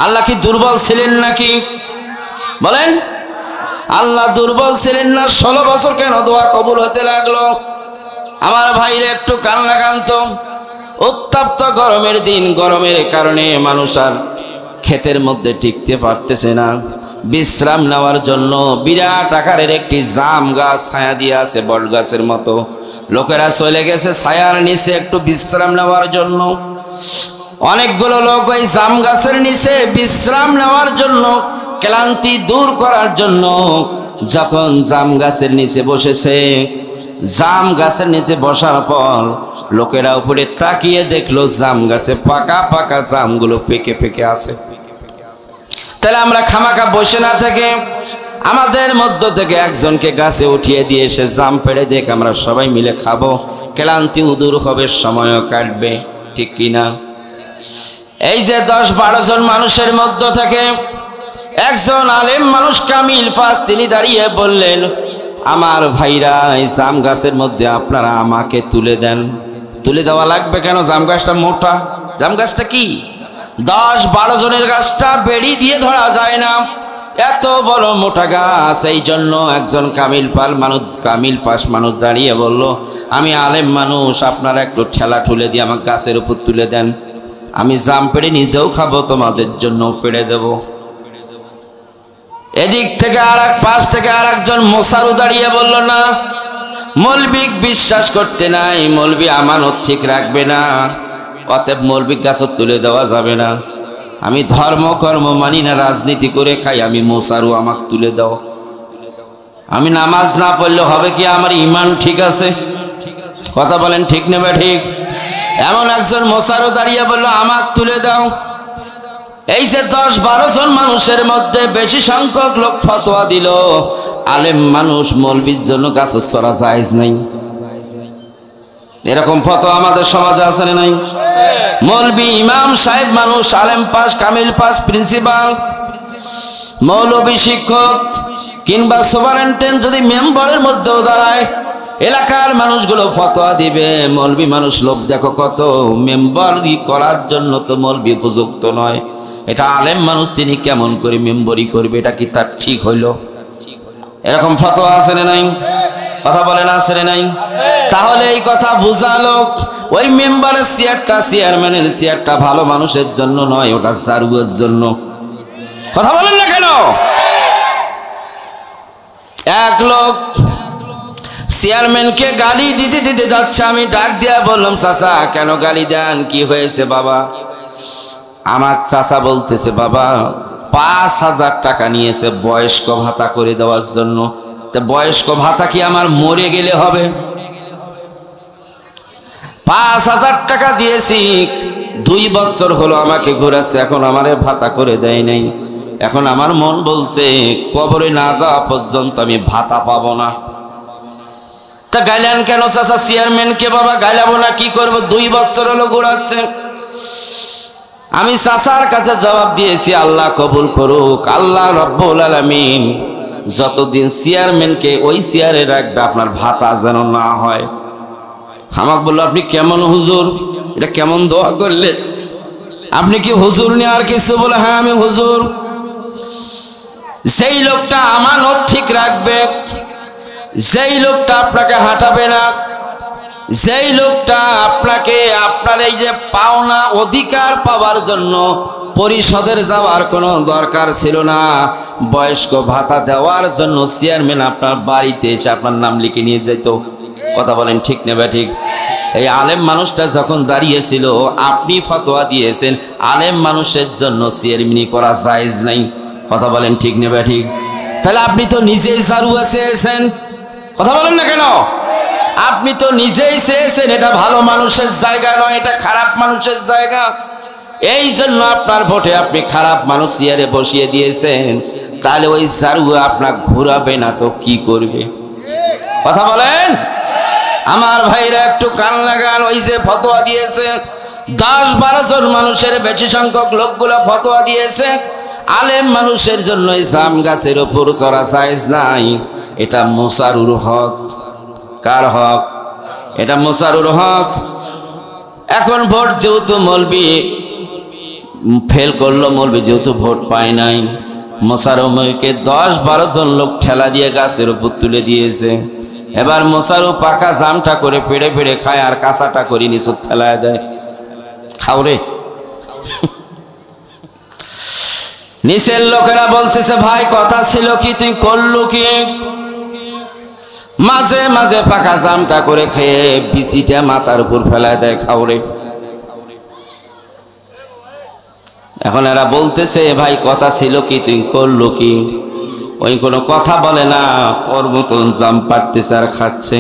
আল্লাহ কি দুর্বল ছিলেন নাকি? বলেন, আল্লাহ দুর্বল ছিলেন না? 16 বছর কেন দোয়া কবুল হতে লাগলো? আমার ভাইরা একটু কান লাগান তো। উত্তপ্ত গরমের দিন, গরমের কারণে মানুষ আর ক্ষেতের মধ্যে টিকতে পারতেছে না। বিশ্রাম নেওয়ার জন্য বিরাট আকারের একটি জাম গাছ ছায়া দিয়ে আছে, বট গাছের মতো। লোকেরা চলে গেছে ছায়ার নিচে একটু বিশ্রাম নেওয়ার জন্য। অনেকগুলো লোক ওই জাম গাছের নিচে বিশ্রাম নেওয়ার জন্য, ক্লান্তি দূর করার জন্য যখন জাম গাছের নিচে বসেছে, জাম গাছের নিচে বসার পর লোকেরা উপরে তাকিয়ে দেখলো জাম গাছে পাকা পাকা জামগুলো পেকে পেকে আছে। তাহলে আমরা খামাখা বসে না থেকে আমাদের মধ্য থেকে একজনকে গাছে উঠিয়ে দিয়ে এসে জাম পেড়ে দেখ, আমরা সবাই মিলে খাবো, ক্লান্তি দূর হবে, সময়ও কাটবে। ঠিক কিনা? এই যে 10-12 জন মানুষের মধ্য থেকে একজন আলেম মানুষ কামিল পাস তিনি দাঁড়িয়ে বললেন, আমার ভাইরা এই জাম গাছের মধ্যে আপনারা আমাকে তুলে দেন। তুলে দেওয়া লাগবে কেন? জাম গাছটা মোটা। জাম গাছটা কি 10-12 জনের গাছটা বেড়ি দিয়ে ধরা যায় না, এত বড় মোটা গাছ। এই জন্য একজন কামিল পাস মানুষ দাঁড়িয়ে বলল, আমি আলেম মানুষ, আপনারা একটু ঠেলা ঠুলে দিয়ে আমার গাছের উপর তুলে দেন, আমি জাম পেড়ে নিজেও খাবো, তোমাদের জন্য ফেড়ে দেব। এদিক থেকে পাশ থেকে আর একজন মোসারু দাঁড়িয়ে বলল, না, মৌলবি বিশ্বাস করতে নাই, মৌলবি আমানত ঠিক রাখবে না, অতএব মৌলবি গাছত তুলে দেওয়া যাবে না। আমি ধর্ম কর্ম মানি না, রাজনীতি করে খাই, আমি মোসারু, আমাকে তুলে দাও। আমি নামাজ না পড়লে হবে কি? আমার ইমান ঠিক আছে? কথা বলেন ঠিক নেবে ঠিক? এমন একজন মোসারু দাঁড়িয়ে বলল, আমাকে তুলে দাও। এই যে 10-12 জন মানুষের মধ্যে বেশি সংখ্যক লোক ফতোয়া দিল, আলেম মানুষ মৌলবীর জন্য গাছ চড়া জায়েজ নাই। এরকম ফতোয়া আমাদের সমাজে আছে না নাই? মৌলবী ইমাম সাহেব মানুষ, আলেম পাস, কামিল পাস, প্রিন্সিপাল, মৌলবী শিক্ষক কিংবা সুপারিনটেন্ডেন্ট যদি মেম্বারের মধ্যেও দাঁড়ায়, এলাকার মানুষগুলো ফতোয়া দিবে। মৌলবী মানুষ লোক দেখো কত, মেম্বারি করার জন্য তো মৌলবী উপযুক্ত নয়, এটা আলেম মানুষ, তিনি কেমন করে মেম্বরি করবে, এটা কি তার ঠিক হইল? এরকম ফতোয়া আছে না নাই? কথা বলেন আছে না নাই? তাহলে এই কথা বুঝালো, ওই মেম্বারের চেয়ারটা, চেয়ারম্যানের চেয়ারটা ভালো মানুষের জন্য নয়, ওটা জারুয়ের জন্য। কথা বলেন না কেন? এক লোক চেয়ারম্যানকে গালি দিতে দিতে যাচ্ছে, আমি ডাক দিয়া বললাম, চাচা কেন গালি দেন, কি হয়েছে বাবা? আমার চাচা বলতেছে, বাবা 5,000 টাকা নিয়েছে বয়স্ক ভাতা করে দেওয়ার জন্য। তা বয়স্ক ভাতা কি আমার মরে গেলে হবে? 5,000 টাকা দিয়েছি, 2 বছর হলো আমাকে ঘোরাচ্ছে, এখন আমারে ভাতা করে দেয় নাই। এখন আমার মন বলছে কবরে না যাওয়া পর্যন্ত আমি ভাতা পাবো না। তা গাইলেন কেন চাচা চেয়ারম্যানকে? বাবা গাইলাবো না, কি করবো, 2 বছর হলো ঘোরাচ্ছে। আমি চাচার কাছে জবাব দিয়েছি, আল্লাহ কবুল করুক, আল্লাহ রব্বুল আলামিন যতদিন চেয়ারম্যানকে ওই চেয়ারে রাখবে আপনার ভাতা যেন না হয়। আমাকে বললো, আপনি কেমন হুজুর, এটা কেমন দোয়া করলে? আপনি কি হুজুর নিয়ে আর কিছু? বলে, হ্যাঁ আমি হুজুর। যেই লোকটা আমানত ঠিক রাখবে, যেই লোকটা আপনাকে হাঁটাবে না, যেই লোকটা আপনাকে আপনার এই যে পাওনা অধিকার পাওয়ার জন্য পরিষদের যাওয়ার কোনো দরকার ছিল না, বয়স্ক ভাতা দেওয়ার জন্য চেয়ারম্যান আপনার বাড়িতে এসে আপনার নাম লিখে নিয়ে যেত। কথা বলেন ঠিক নেবে ঠিক? এই আলেম মানুষটা যখন দাঁড়িয়েছিল, আপনি ফতোয়া দিয়েছেন আলেম মানুষের জন্য চেয়ারম্যানি করা জায়েজ নাই। কথা বলেন ঠিক নেবে ঠিক? তাহলে আপনি তো নিজেই জারুয়া চেয়েছেন। কথা বলেন না কেন? আপনি তো নিজেই চেয়েছেন এটা ভালো মানুষের জায়গা নয়, এটা খারাপ মানুষের জায়গা। এই জন্য আপনার ভোটে আপনি খারাপ মানুষ চেয়ারে বসিয়ে দিয়েছেন। তাহলে ওই জারুয়া আপনার ঘুরাবে না তো কি করবে? কথা বলেন। আমার ভাইরা একটু কান লাগান। ওই যে ফতোয়া দিয়েছে 10-12 জন মানুষের বেশি সংখ্যক লোকগুলো ফতোয়া দিয়েছে আলেম মানুষের জন্য জাম গাছের উপর চড়া জায়েজ নাই। এটা মোসারুর হক। কার হক? এটা মোসারুর হক। এখন ভোট যেহেতু মৌলবি ফেল করলো, মৌলবি যেহেতু ভোট পায় নাই, মোসারুমকে 10-12 জন লোক ঠেলা দিয়ে গাছের উপর তুলে দিয়েছে। এবার মোসারু পাকা জামটা করে পেড়ে পেড়ে খায় আর কাঁচাটা করে নিচে ফেলায় দেয়। খাও রে। নিচের লোকেরা বলতেছে, ভাই কথা ছিল কি, তুই করলু কি? মাঝে মাঝে পাকা জামটা করে খেয়ে বিচিটা মাথার উপর ফেলায় দেয়। খাও রে। এখন এরা বলতেছে, ভাই কথা ছিল কি, তুই করলু কি? ওই কোনো কথা বলে না, ওর মতন জাম পাড়তেছে আর খাচ্ছে।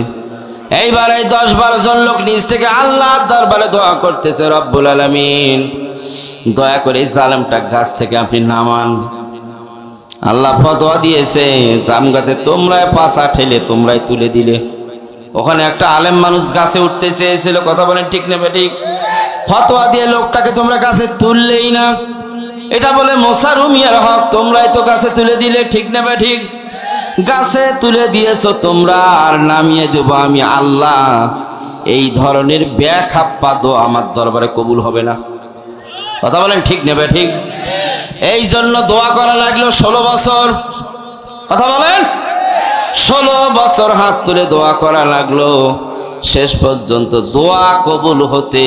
এইবার এই 10-12 জন লোক নিজ থেকে আল্লাহর দরবারে দোয়া করতেছে, রব্বুল আলামিন দয়া করে এই জালেমটা গাছ থেকে আপনি নামান। আল্লাহ ফতোয়া দিয়েছে জাম গাছে তোমরাই পাছা ঠেলে তোমরাই তুলে দিলে। ওখানে একটা আলেম মানুষ গাছে উঠতে চেয়েছিল। কথা বলেন ঠিক নেবে ঠিক? ফতোয়া দিয়ে লোকটাকে তোমরা কাছে তুললেই না। এটা বলে মোসারুমিয়ার হক, তোমরাই তো গাছে তুলে দিলে, ঠিক না ঠিক? গাছে তুলে দিয়েছো তোমরা, আর নামিয়ে দেবো আমি আল্লাহ। এই ধরনের ব্যাখ্যাপ্পা দোয়া আমার দরবারে কবুল হবে না। কথা বলেন ঠিক নেবে ঠিক? এই জন্য দোয়া করা লাগলো 16 বছর। কথা বলেন, 16 বছর হাত তুলে দোয়া করা লাগলো। শেষ পর্যন্ত দোয়া কবুল হতে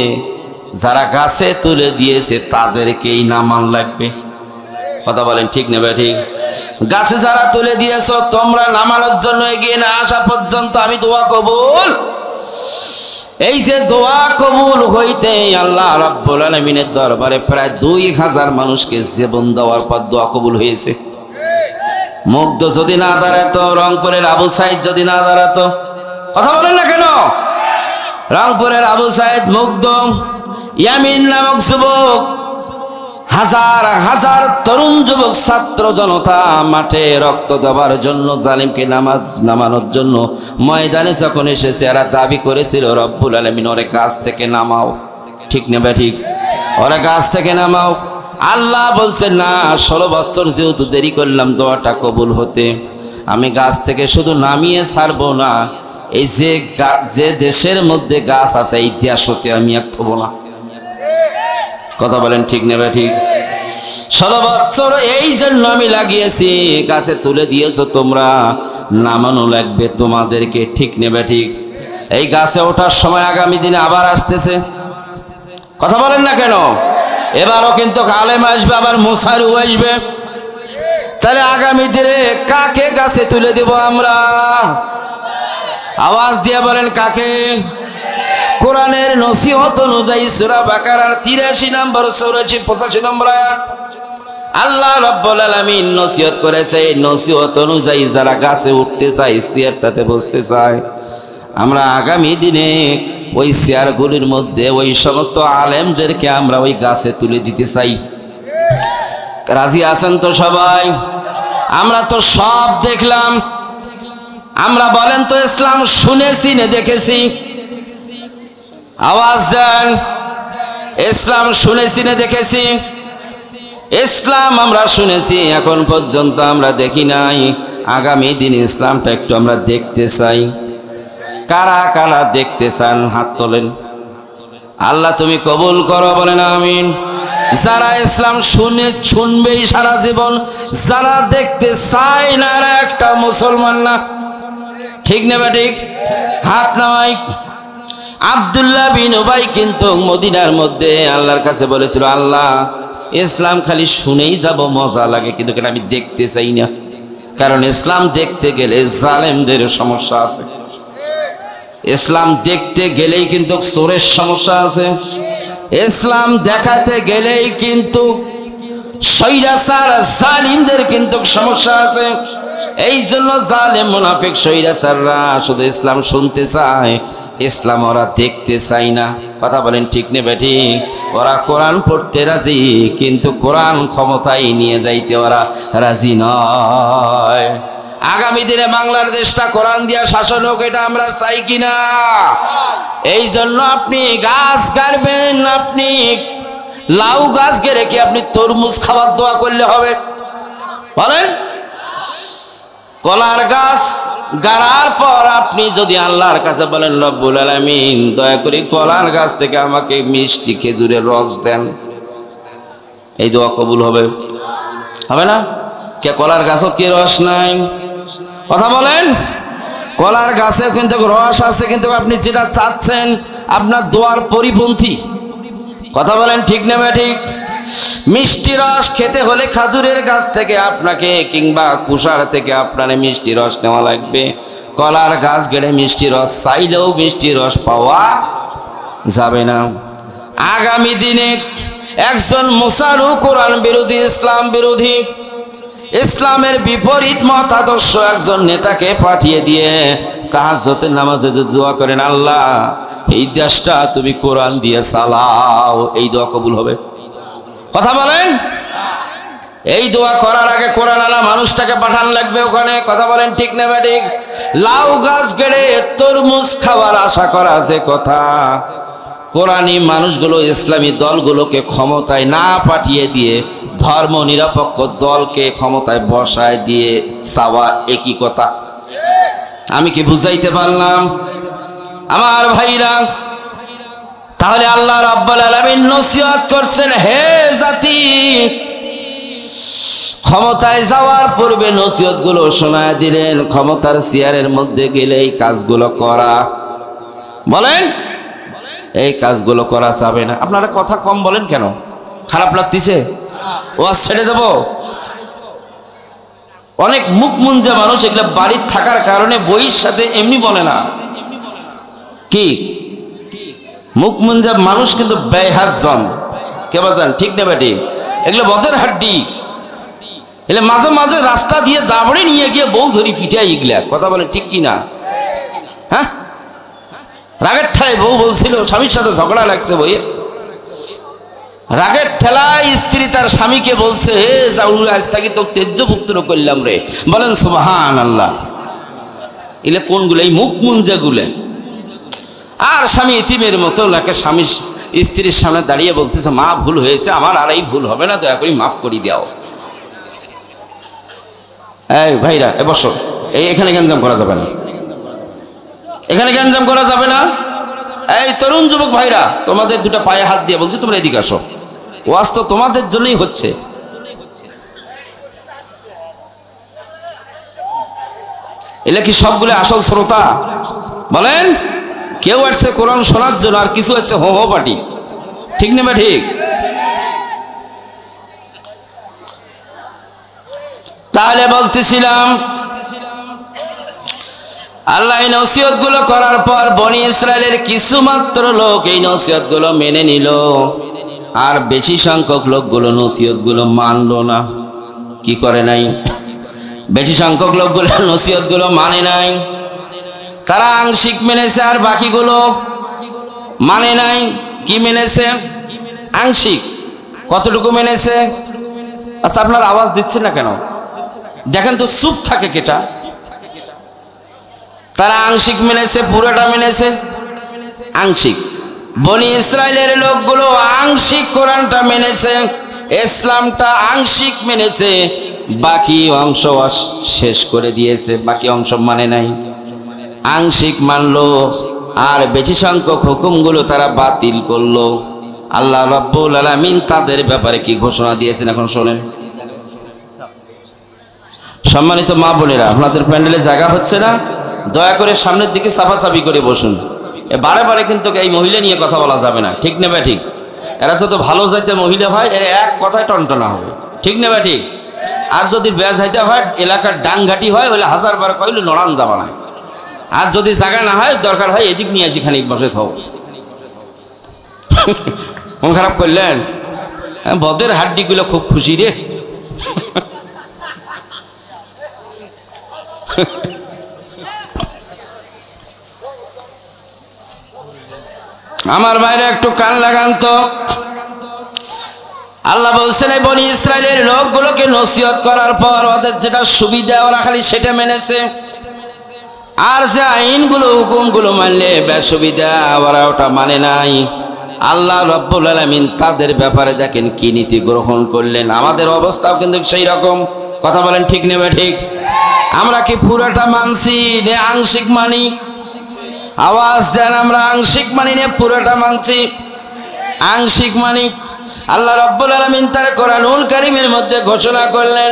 যারা গাছে তুলে দিয়েছে তাদেরকেই নামান লাগবে। কথা বলেন ঠিক নেবে ঠিক? গাছে যারা তুলে দিয়েছো তোমরা নামানোর জন্য এগিয়ে না আসা পর্যন্ত আমি দোয়া কবুল। এই যে দোয়া কবুল হইতে আল্লাহ রাব্বুল আলামিনের দরবারে প্রায় 2000 মানুষকে জীবন দেওয়ার পর দোয়া কবুল হয়েছে। মুগ্ধ যদি না দাঁড়াতো, রংপুরের আবু সাইদ যদি না দাঁড়াতো, কথা বলেন না কেন? রংপুরের আবু সাইদ, মুগ্ধ, ইয়ামিন নামক যুবক, হাজার হাজার তরুণ যুবক ছাত্র জনতা মাঠে রক্ত দেওয়ার জন্য, জালিমকে নামানোর জন্য ময়দানে যখন এসেছে, এরা দাবি করেছিল রব্বুল আলামিন ওরে গাছ থেকে নামাও। ঠিক নেবে ঠিক? ওরে গাছ থেকে নামাও। আল্লাহ বলছেন না, 16 বছর যেহেতু দেরি করলাম দোয়াটা কবুল হতে, আমি গাছ থেকে শুধু নামিয়ে ছাড়বো না, এই যে দেশের মধ্যে গাছ আছে এই দেশ হতে আমি এক থবো না। কথা বলেন ঠিক নেবে ঠিক? 16 বছর এই জন্য আমি লাগিয়েছি, গাছে তুলে দিয়েছো তোমরা, নামানো লাগবে তোমাদেরকে। ঠিক নেবে ঠিক? এই গাছে ওঠার সময় আগামী দিনে আবার আসতেছে। কথা বলেন না কেন? এবারও কিন্তু আলেম আসবে, আবার মুসারু আসবে। তাহলে আগামী দিনে কাকে গাছে তুলে দেব আমরা? আওয়াজ দিয়ে বলেন কাকে? কোরআনের নসিহত অনুযায়ী সূরা বাকারার 83 নম্বর, 84, 85 নম্বর আয়াত আল্লাহ রাব্বুল আলামিন নসিহত করেছে। এই নসিহত অনুযায়ী যারা গাছে উঠতে চায়, চেয়ারটাতে বসতে চায়, আমরা আগামী দিনে ওই চেয়ারগুলির মধ্যে ওই সমস্ত আলেমদেরকে আমরা ওই গাছে তুলে দিতে চাই। রাজি আছেন তো সবাই? আমরা তো সব দেখলাম, আমরা বলেন তো ইসলাম শুনেছি না দেখেছি? আওয়াজ দেন, ইসলাম শুনেছি না দেখেছি? ইসলাম আমরা শুনেছি, এখন পর্যন্ত আমরা দেখি নাই। আগামী দিন ইসলামটা একটু আমরা দেখতে চাই। কারা কারা দেখতে চান হাত তোলেন। আল্লাহ তুমি কবুল করো, বলেন আমিন। যারা ইসলাম শুনবেই সারা জীবন, যারা দেখতে চায় না এরা একটা মুসলমান না। ঠিক না ঠিক? হাত নামাই। আব্দুল্লাহ বিন উবাই কিন্তু মদিনার মধ্যে আল্লাহর কাছে বলেছিল, আল্লাহ ইসলাম খালি শুনেই যাব, মজা লাগে, কিন্তু আমি দেখতে চাই না। কারণ ইসলাম দেখতে গেলে জালেমদের সমস্যা আছে, ইসলাম দেখতে গেলেই কিন্তু চোরের সমস্যা আছে, ইসলাম দেখাতে গেলেই কিন্তু শৈরাচার জালিমদের কিন্তু সমস্যা আছে। এই জন্য জালেম মুনাফিক শৈরাচাররা শুধু ইসলাম শুনতে চায়, ইসলাম ওরা দেখতে চায় না। কথা বলেন ঠিক নেবে ঠিক? ওরা কোরআন পড়তে রাজি, কিন্তু কোরআন ক্ষমতায় নিয়ে যাইতে ওরা রাজি নয়। আগামী দিনে বাংলার দেশটা কোরআন দিয়া শাসন হোক, এটা আমরা চাই কিনা? এই জন্য আপনি গাছ গাড়বেন, আপনি লাউ গাছ গেড়ে কি আপনি তরমুজ খাওয়ার দোয়া করলে হবে? বলেন। কলার গাছ গাড়ার পর আপনি যদি আল্লাহর কাছে বলেন, রব্বুল আলামিন দয়া করে কলার গাছ থেকে আমাকে মিষ্টি খেজুরের রস দেন, এই দোয়া কবুল হবে? হবে না? কে কলার গাছত কি রস নাই? কথা বলেন। কলার গাছের কিন্তু রস আছে, কিন্তু আপনি যেটা চাচ্ছেন আপনার দোয়ার পরিপন্থী। কথা বলেন ঠিক না ঠিক? মিষ্টি রস খেতে হলে খাজুরের গাছ থেকে আপনাকে কিংবা কুষার থেকে আপনার মিষ্টি রস নেওয়া লাগবে। কলার গাছ গেড়ে মিষ্টি রস চাইলেও মিষ্টি রস পাওয়া যাবে না। আগামী দিনে একজন মুসারু কোরআন বিরোধী, ইসলাম বিরোধী, ইসলামের বিপরীত মতাদর্শ একজন নেতাকে পাঠিয়ে দিয়ে তাহাজ্জুদের নামাজে দোয়া করেন, আল্লাহ এই দেশটা তুমি কোরআন দিয়ে চালাও, এই দোয়া কবুল হবে? কথা বলেন। এই দোয়া করার আগে কোরআন আলা মানুষটাকে পাঠান লাগবে ওখানে। কথা বলেন ঠিক না ঠিক? লাউ গাছ গেড়ে তরমুজ খাওয়ার আশা করা যে কথা, কোরআনী মানুষগুলো ইসলামী দলগুলোকে ক্ষমতায় না পাঠিয়ে দিয়ে ধর্ম নিরপেক্ষ দলকে ক্ষমতায় বসায় দিয়ে চাওয়া একই কথা। আমি কি বুঝাইতে পারলাম আমার ভাইরা? তাহলে আল্লাহ রাব্বুল আলামিন নসিহত করছেন, হে জাতি, ক্ষমতায় যাওয়ার পূর্বে নসিহত গুলো শোনায় দিলেন, ক্ষমতার চেয়ারের মধ্যে গেলে এই কাজগুলো করা, বলেন এই কাজগুলো করা যাবে না। আপনারা কথা কম বলেন কেন? খারাপ লাগতেছে? ওয়াজ ছেড়ে দেব? অনেক মুখ মুঞ্জা মানুষ এগুলো বাড়ির থাকার কারণে বইয়ের সাথে এমনি বলে না। কি মুখ মুঞ্জা মানুষ কিন্তু বেহাজন, কে বাজান, ঠিক না বেটি? এগুলো বদের হাড্ডি। এগুলো মাঝে মাঝে রাস্তা দিয়ে দাবড়ে নিয়ে গিয়ে বউ ধরি পিটাই এগুলা, কথা বলে ঠিক কি না? হ্যাঁ, রাগের ঠেলায় বউ বলছিল স্বামীর সাথে ঝগড়া লাগছে, বইয়ের রাগের ঠেলায় স্ত্রী তার স্বামীকে বলছে, হে যাও আজ থাকি তো তেজ্যপুত্র করলাম রে, বলেন সুবহানাল্লাহ। এগুলো কোনগুলো? এই মুখ মুঞ্জা গুলো। আর স্বামী ইতিমের মতো নাকি স্বামী স্ত্রীর সামনে দাঁড়িয়ে বলতেছে, মা ভুল হয়েছে আমার, আর এই ভুল হবে না, দয়া করে মাফ করে দাও। এই ভাইরা এ বসো, এখানে গ্যাঞ্জাম করা যাবে না, এখানে গ্যাঞ্জাম করা যাবে না। এই তরুণ যুবক ভাইরা, তোমাদের দুটো পায়ে হাত দিয়ে বলছি, তোমরা এদিকে আসো, ওয়াজ তো তোমাদের জন্যই হচ্ছে। এলে কি সবগুলো আসল শ্রোতা? বলেন, কেউ আসছে কোরআন শোনার জন্য, আর কিছু আছে হো হো পাটি, ঠিক না? ঠিক। তাহলে বলতেছিলাম, আল্লাহ এই নসিহত গুলো করার পর বনি ইসরায়েলের কিছু মাত্র লোক এই নসিহত গুলো মেনে নিল, আর বেশি সংখ্যক লোকগুলো নসিহত গুলো মানলো না। কি করে নাই? বেশি সংখ্যক লোকগুলো নসিহত গুলো মানে নাই, তারা আংশিক মেনেছে, আর বাকিগুলো মানে নাই। কি মেনেছে? আংশিক। কতটুকু মেনেছে? আচ্ছা, আপনার আওয়াজ দিচ্ছে না কেন? দেখেন তো, চুপ থাকে কেটা? তারা আংশিক মেনেছে, পুরোটা মেনেছে আংশিক। বনি ইসরায়েলের লোকগুলো আংশিক কোরআনটা মেনেছে, ইসলামটা আংশিক মেনেছে, বাকি অংশ শেষ করে দিয়েছে, বাকি অংশ মানে নাই। আংশিক মানলো, আর বেশি সংখ্যক হুকুমগুলো তারা বাতিল করলো। আল্লাহ রাব্বুল আলামিন তাদের ব্যাপারে কি ঘোষণা দিয়েছেন এখন শোনেন। সম্মানিত মা বোনেরা, আপনাদের প্যান্ডেলে জায়গা হচ্ছে না, দয়া করে সামনের দিকে চাপাচাপি করে বসুন। বারে বারে কিন্তু এই মহিলা নিয়ে কথা বলা যাবে না, ঠিক না ভাই? ঠিক। এরা যত ভালো যাইতে মহিলা হয়, এর এক কথায় টনটনা হবে, ঠিক না ভাই? ঠিক। আর যদি বেজ হাইতে হয়, এলাকার ডাংঘাটি হয়, ওইলে হাজার বার কইলে নড়ান যাবা না। আর যদি জায়গা না হয়, দরকার হয় এদিক নিয়ে আসি, খানিক বসে থাও। মন খারাপ করলেন? বদের হাড্ডিগুলো খুব খুশি রে। আমার বাইরে একটু কান লাগান তো। আল্লাহ বলছেন, এই বনি ইসরায়েলের লোকগুলোকে নসিহত করার পর ওদের যেটা সুবিধা ওরা খালি সেটা মেনেছে, আর যে আইনগুলো হুকুমগুলো মানলে বেসুবিধা ওরা ওটা মানে নাই। আল্লাহ রাব্বুল আলামিন তাদের ব্যাপারে দেখেন কি নীতি গ্রহণ করলেন। আমাদের অবস্থাও কিন্তু সেই রকম, কথা বলেন ঠিক নেবে? ঠিক। আমরা কি পুরোটা মানছি নে আংশিক মানি? আওয়াজ দেন, আমরা আংশিক মানি নে পুরোটা মানছি? আংশিক মানি। আল্লাহ রাব্বুল আলামিন তার কোরআনুল কারীমের মধ্যে ঘোষণা করলেন,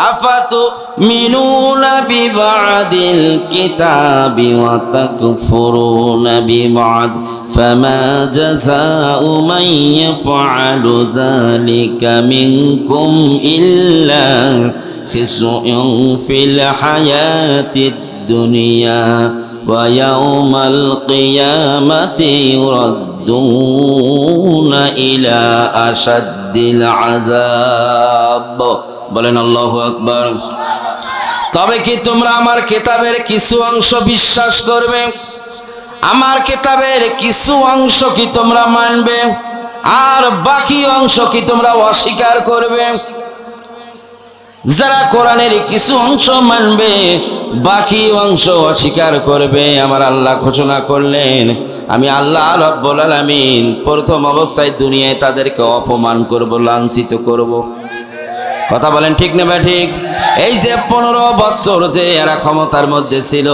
আফাতু মিনুনা বিবাদিল কিতাবি ওয়া তাকফুরুনা বিবাদ ফামা জাযাউ মান ইয়াফআলু যালিকা মিনকুম ইল্লা খিসুন ফিল হায়াতিদ দুনিয়া ওয়া ইয়াউমাল কিয়ামাতি ইউরাদ্দুনা ইলা আশাদ্দিল আযাব। বলেন আল্লাহু আকবার। তবে কি তোমরা আমার কিতাবের কিছু অংশ বিশ্বাস করবে? আমার কিতাবের কিছু অংশ কি তোমরা মানবে, আর বাকি অংশ কি তোমরা অস্বীকার করবে? যারা কোরআনের কিছু অংশ মানবে, বাকি অংশ অস্বীকার করবে, আমার আল্লাহ ঘোষণা করলেন আমি আল্লাহ রাব্বুল আলামিন প্রথম অবস্থায় দুনিয়ায় তাদেরকে অপমান করব, লাঞ্ছিত করব। কথা বলেন ঠিক না ঠিক? এই যে 15 বছর যে এরা ক্ষমতার মধ্যে ছিল,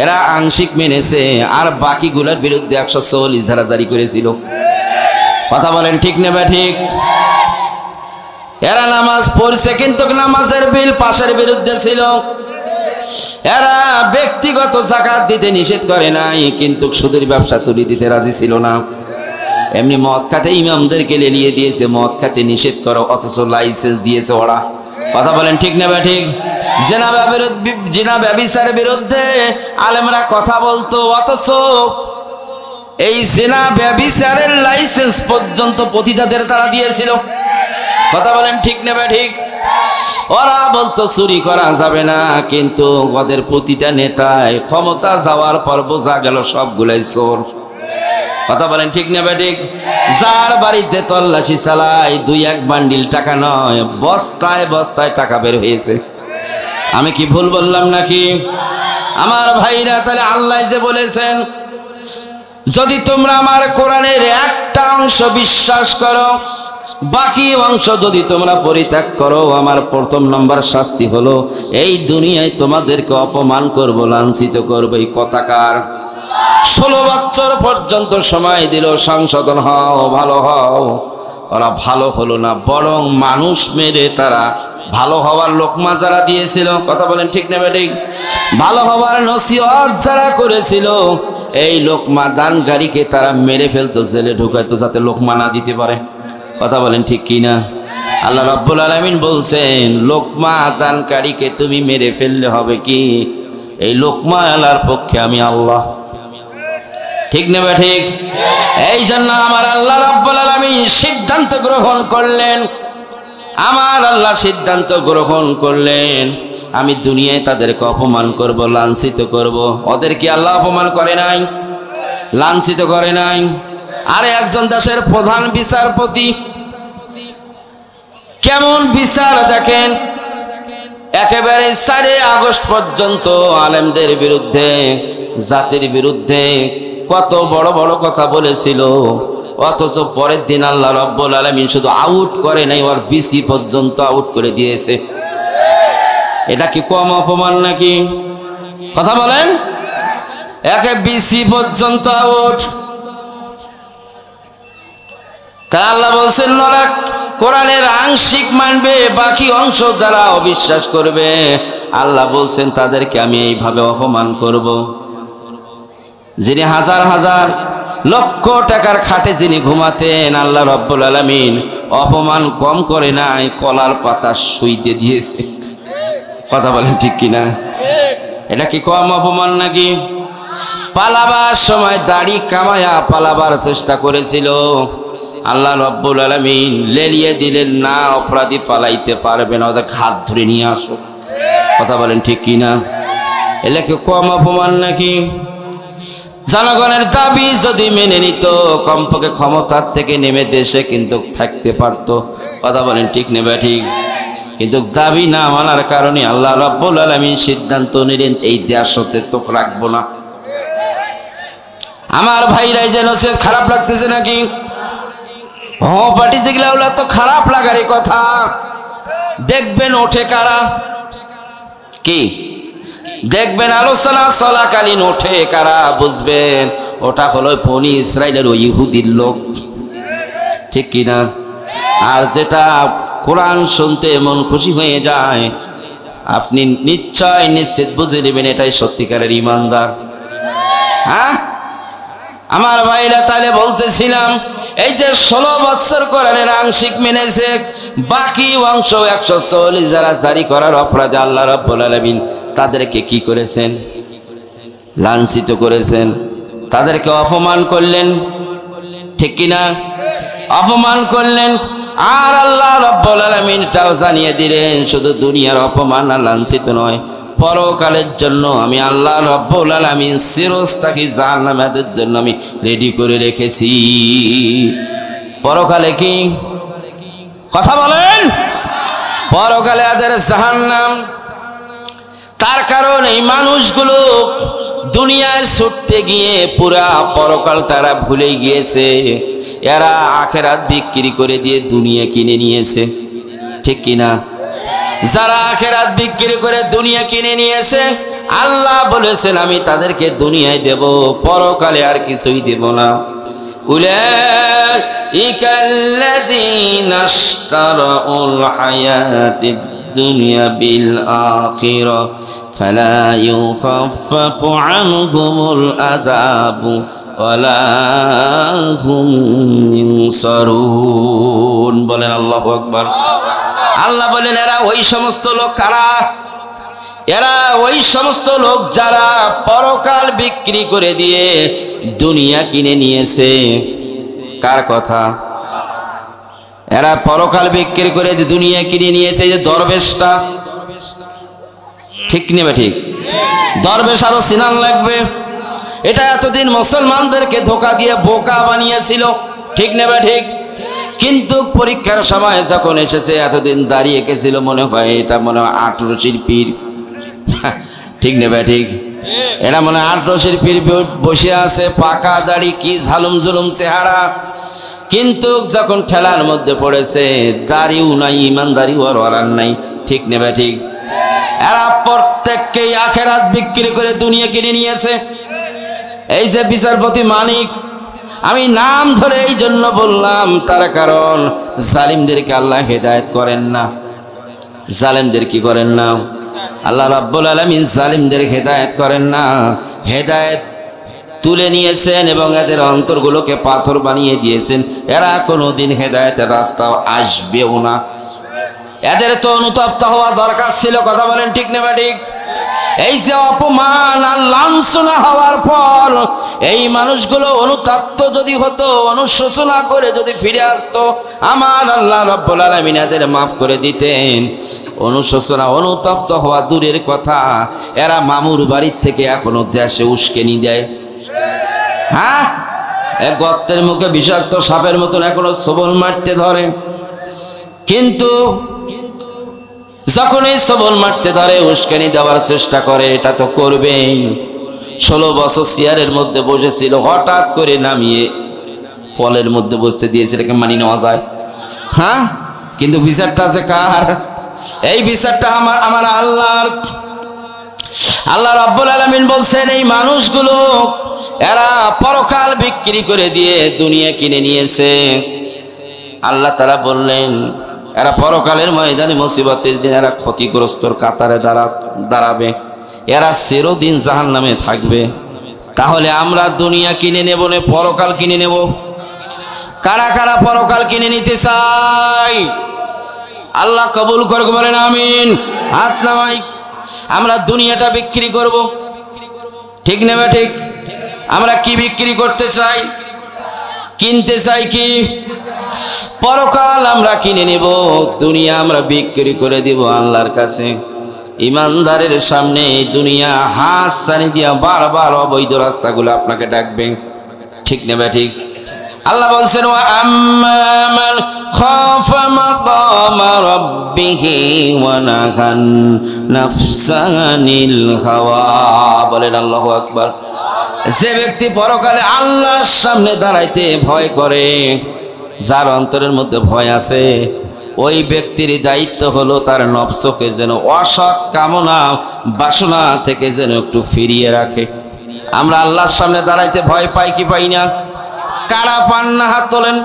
এরা আংশিক মেনেছে, আর বাকিগুলোর বিরুদ্ধে 144 ধারা জারি করেছিল। কথা বলেন ঠিক না ঠিক? এরা নামাজ পড়ছে কিন্তু নামাজের বিল পাশের বিরুদ্ধে ছিল। এরা ব্যক্তিগত যাকাত দিতে নিষেধ করে নাই, কিন্তু সুদের ব্যবসা তুলে দিতে রাজি ছিল না। এমনি মদ খাতে ইমামদেরকে লেলিয়ে দিয়েছে, মদ খাতে নিষেধ করো, অথচ লাইসেন্স দিয়েছে ওরা। কথা বলেন ঠিক না ঠিক? জিনা ব্যভিচারের বিরুদ্ধে আলেমরা কথা বলতো, অথচ এই জিনা ব্যভিচারের লাইসেন্স পর্যন্ত পতিতাদের তারা দিয়েছিল। কথা বলেন ঠিক না ঠিক? ওরা বলতো চুরি করা যাবে না, কিন্তু ওদের প্রতিটা নেতায় ক্ষমতা যাওয়ার পর বোঝা গেল সবগুলাই চোর। কথা বলেন ঠিক না ঠিক? যার বাড়িতে তল্লাশি চালায় 2-1 বান্ডিল টাকা নয়, বস্তায় বস্তায় টাকা বের হয়েছে। আমি কি ভুল বললাম নাকি? আমার ভাইরা, তাহলে আল্লাহ যে বলেছেন, যদি তোমরা আমার কোরআনের একটা অংশ বিশ্বাস করো, বাকি অংশ যদি তোমরা পরিত্যাগ করো, আমার প্রথম নম্বর শাস্তি হলো এই দুনিয়ায় তোমাদেরকে অপমান করব, লাঞ্ছিত করব। এই কথাকার 16 বছর পর্যন্ত সময় দিল, সংশোধন হও, ভালো হও। ওরা ভালো হলো না, বরং মানুষ মেরে তারা ভালো হওয়ার লোকমা যারা দিয়েছিল, কথা বলেন ঠিক না ঠিক? ভালো হওয়ার নসিহত যারা করেছিল, এই লোকমা দানকারীকে তারা মেরে ফেলতো, জেলে ঢুকাইতো, যাতে লোকমা না দিতে পারে। কথা বলেন ঠিক কি না? আল্লাহ রাব্বুল আলামিন বলছেন, লোকমা দানকারীকে তুমি মেরে ফেললে হবে কি? এই লোকমা আল্লাহর পক্ষে আমি আল্লাহ। ঠিক না ঠিক? এই জন্য আমার আল্লাহ রাব্বুল আলামিন সিদ্ধান্ত গ্রহণ করলেন, আমার আল্লাহ সিদ্ধান্ত গ্রহণ করলেন, আমি দুনিয়ায় তাদেরকে অপমান করব, লাঞ্ছিত করব। ওদের কি আল্লাহ অপমান করে নাই? লাঞ্ছিত করে নাই? আরে একজন দেশের প্রধান বিচারপতি কেমন বিচার দেখেন, একেবারে 4 আগস্ট পর্যন্ত আলেমদের বিরুদ্ধে, জাতির বিরুদ্ধে কত বড় বড় কথা বলেছিল, অথচ পরের দিন আল্লাহ রাব্বুল আলামিন শুধু আউট করে নাই, ওর বিসি পর্যন্ত আউট করে দিয়েছে। এটা কি কম অপমান নাকি? কথা বলেন, একে বিসি পর্যন্ত আউট। তা আল্লাহ বলছেন, ওরা কোরআনের আংশিক মানবে, বাকি অংশ যারা অবিশ্বাস করবে, আল্লাহ বলছেন তাদেরকে আমি এইভাবে অপমান করব। যিনি হাজার হাজার লক্ষ টাকার খাটে যিনি ঘুমাতেন, আল্লাহ রাব্বুল আলামিন অপমান কম করে নাই, কলার পাতা শুইতে দিয়েছে। কথা বলেন ঠিক কিনা? এটা কি কম অপমান নাকি? পালাবার সময় দাড়ি কামায়া পালাবার চেষ্টা করেছিল, আল্লাহ রাব্বুল আলামিন লেলিয়ে দিলেন, না অপরাধী পালাইতে পারবে না, ওদের হাত ধরে নিয়ে আসো। কথা বলেন ঠিক কিনা? এলে কি কম অপমান নাকি? জনগণের দাবি যদি মেনে নিত, কমপক্ষে ক্ষমতার থেকে নেমে দেশে কিন্তু থাকতে পারতো। কথা বলেন ঠিক নেবে ঠিক? কিন্তু দাবি না মানার কারণে আল্লাহ রাব্বুল আলামিন সিদ্ধান্ত নিলেন, এই দেশ হতে তো রাখবো না। আমার ভাইরাই যেন সে খারাপ লাগতেছে নাকি? পার্টি যেগুলা তো খারাপ লাগারই কথা। দেখবেন ওঠে কারা, কি দেখবেন আলোচনা চলাকালীন ওঠে কারা, বুঝবেন ওটা হলো বনি ইসরাইলের ওই ইহুদির লোক। ঠিক কিনা? আর যেটা কোরআন শুনতে মন খুশি হয়ে যায়, আপনি নিশ্চয় নিশ্চিত বুঝে নেবেন এটাই সত্যিকারের ইমানদার। হ্যাঁ আমার ভাইরা, তাহলে বলতেছিলাম, এই যে 16 বছর কোরআনের আংশিক মেনেছে, বাকি অংশ 140 যারা জারি করার অপরাধে আল্লাহ রাব্বুল আলামিন তাদেরকে কি করেছেন? লাঞ্ছিত করেছেন, তাদেরকে অপমান করলেন। ঠিক কিনা? অপমান করলেন। আর আল্লাহ রাব্বুল আলামিন তাও জানিয়ে দিলেন, শুধু দুনিয়ার অপমান আর লাঞ্ছিত নয়, পরকালের জন্য আমি আল্লাহ রাব্বুল আলামিন চিরস্থায়ী জাহান্নামের জন্য আমি রেডি করে রেখেছি। পরকালে কি কথা বলেন? পরকালে আদের জাহান্নাম। তার কারণ এই মানুষগুলো দুনিয়ায় ছুটতে গিয়ে পুরা পরকাল তারা ভুলে গিয়েছে। এরা আখেরাত বিক্রি করে দিয়ে দুনিয়া কিনে নিয়েছে, ঠিক কিনা? যারা আখেরাত বিক্রি করে দুনিয়া কিনে নিয়েছে, আল্লাহ বলেছেন আমি তাদেরকে দুনিয়ায় দেব, পরকালে আর কিছুই দেব না। উলাইকাল্লাযীনা ইশতারাউল হায়াতিদ দুনিয়া বিল আখিরা ফালা ইউখাফফাফু আনহুমুল আযাবু ওয়ালা হুম ইনসারুন। বলেন আল্লাহু আকবার। আল্লাহ বলেন এরা ওই সমস্ত লোক কারা? এরা ওই সমস্ত লোক যারা পরকাল বিক্রি করে দিয়ে দুনিয়া কিনে নিয়েছে। কার কথা? এরা পরকাল বিক্রি করে দিয়ে দুনিয়া কিনে নিয়েছে। যে দরবেশটা, ঠিক নেবে? ঠিক। দরবেশ আরো সিনান লাগবে। এটা এতদিন মুসলমানদেরকে ধোঁকা দিয়ে বোকা বানিয়েছিল, ঠিক নেবে? ঠিক। কিন্তু পরীক্ষার সময় যখন এসেছে, এতদিন দাঁড়িয়ে গেছিল মনে হয় এটা মনে হয় 18 পীর, ঠিক নেবে? ঠিক। এটা মনে হয় 18 পীর বসে আছে, পাকা দাড়ি, কি ঝালুম জুলুম চেহারা। কিন্তু যখন ঠেলার মধ্যে পড়েছে, দাড়িও নাই, ইমানদারিও আর নাই, ঠিক নেবে? ঠিক। এরা প্রত্যেককেই আখেরাত বিক্রি করে দুনিয়া কিনে নিয়েছে। এই যে বিচারপতি মানিক, আমি নাম ধরে এই জন্য বললাম, তার কারণ জালিমদেরকে আল্লাহ হেদায়েত করেন না। জালিমদের কি করেন না? আল্লাহ রাব্বুল আলামিন জালিমদের হেদায়েত করেন না। হেদায়েত তুলে নিয়েছেন এবং এদের অন্তরগুলোকে পাথর বানিয়ে দিয়েছেন। এরা কোনোদিন হেদায়েতের রাস্তাও আসবেও না। এদের তো অনুতপ্ত হওয়া দরকার ছিল, কথা বলেন, ঠিক না? ঠিক। এই যে অপমান আর লাঞ্ছনা হওয়ার পর এই মানুষগুলো অনুতপ্ত যদি হতো, অনুশোচনা করে যদি ফিরে আসতো, আমার আল্লাহ রাব্বুল আলামিন এদের মাফ করে দিতেন। অনুশোচনা অনুতপ্ত হওয়া দূরের কথা, এরা মামুর বাড়ির থেকে এখনো দেশে উস্কেনি দেয়। হ্যাঁ, এক গর্তের মুখে বিষাক্ত সাপের মতন এখনো সবল মারতে ধরে। কিন্তু যখন এই সবল মারতে ধরে, উস্কানি দেওয়ার চেষ্টা করে, এটা তো করবেই। 16 বছর চেয়ারের মধ্যে বসেছিল, হঠাৎ করে নামিয়ে পলের মধ্যে বসতে দিয়েছে, এটাকে মানি নেওয়া যায়? হ্যাঁ, কিন্তু বিচারটা আছে কার? এই বিচারটা আমার আল্লাহর। আল্লাহ রাব্বুল আলামিন বলছেন এই মানুষগুলো এরা পরকাল বিক্রি করে দিয়ে দুনিয়া কিনে নিয়েছে। আল্লাহ তাআলা বললেন এরা পরকালের ময়দানে মুসিবতের দিন এরা ক্ষতিগ্রস্তর কাতারে দাঁড়াবে, এরা চিরদিন জাহান্নামে থাকবে। তাহলে আমরা দুনিয়া কিনে নেব না পরকাল কিনে নেব? কারা কারা পরকাল কিনে নিতে চাই? আল্লাহ কবুল করুক, বলেন আমিন। হাত নামাই। আমরা দুনিয়াটা বিক্রি করব, ঠিক নেবে? ঠিক। আমরা কি বিক্রি করতে চাই? কিনতে চাই কি? পরকাল আমরা কিনে নেব, দুনিয়া আমরা বিক্রি করে দিব আল্লাহর কাছে। ইমানদারের সামনে দুনিয়া হাত ছানি দিয়া বারবার অবৈধ রাস্তাগুলো আপনাকে ডাকবে, ঠিক নেবে? ঠিক। আল্লাহ বলছেন ওয়া আম্মা মান খাফা মাকামা রাব্বিহি ওয়া নাহান নাফসানিল হাওয়া। বলেন আল্লাহু আকবার। যে ব্যক্তি পরকালে আল্লাহর সামনে দাঁড়াইতে ভয় করে, যার অন্তরের মধ্যে ভয় আছে, ওই ব্যক্তির দায়িত্ব হলো তার নফসকে যেন অসৎ কামনা বাসনা থেকে যেন একটু ফিরিয়ে রাখে। আমরা আল্লাহর সামনে দাঁড়াইতে ভয় পাই কি পাই না? কারা পান না? হাত তোলেন।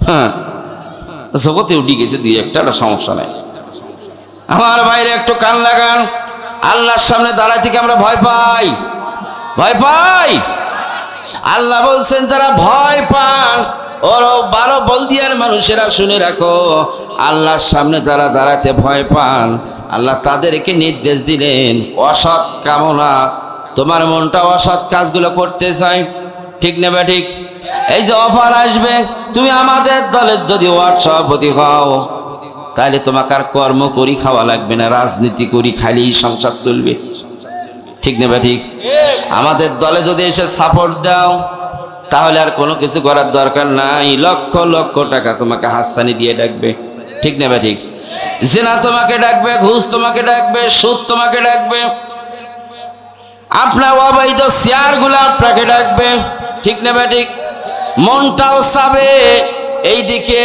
হ্যাঁ, জগতে উঠে গেছে দুই একটা, সমস্যা নাই। আমার বাইরে একটু কান লাগান। আল্লাহর সামনে দাঁড়াইতে কি আমরা ভয় পাই? ভয় পাই। আল্লাহ বলছেন যারা ভয় পান, ওর 12 বলদিয়ার মানুষেরা শুনে রাখো, আল্লাহর সামনে যারা দাঁড়াতে ভয় পান, আল্লাহ তাদেরকে নির্দেশ দিলেন অসৎ কামনা, তোমার মনটা অসৎ কাজগুলো করতে চাই, ঠিক নেবে? ঠিক। এই যে অফার আসবে, তুমি আমাদের দলের যদি ওয়ার্ড সভাপতি হও, তাহলে তোমাকে আর কর্ম করি খাওয়া লাগবে না, রাজনীতি করি খালি সংসার চলবে, ঠিক নেবে? ঠিক। আমাদের দলে যদি এসে সাপোর্ট দাও, তাহলে আর কোনো কিছু করার দরকার নাই, লক্ষ লক্ষ টাকা তোমাকে হাতছানি দিয়ে ডাকবে, ঠিক নেবে? ঠিক। জিনা তোমাকে ডাকবে, ঘুষ তোমাকে ডাকবে, সুদ তোমাকে ডাকবে, আপনার অবৈধ চেয়ারগুলো আপনাকে ডাকবে, ঠিক না ঠিক? মনটাও চাবে এইদিকে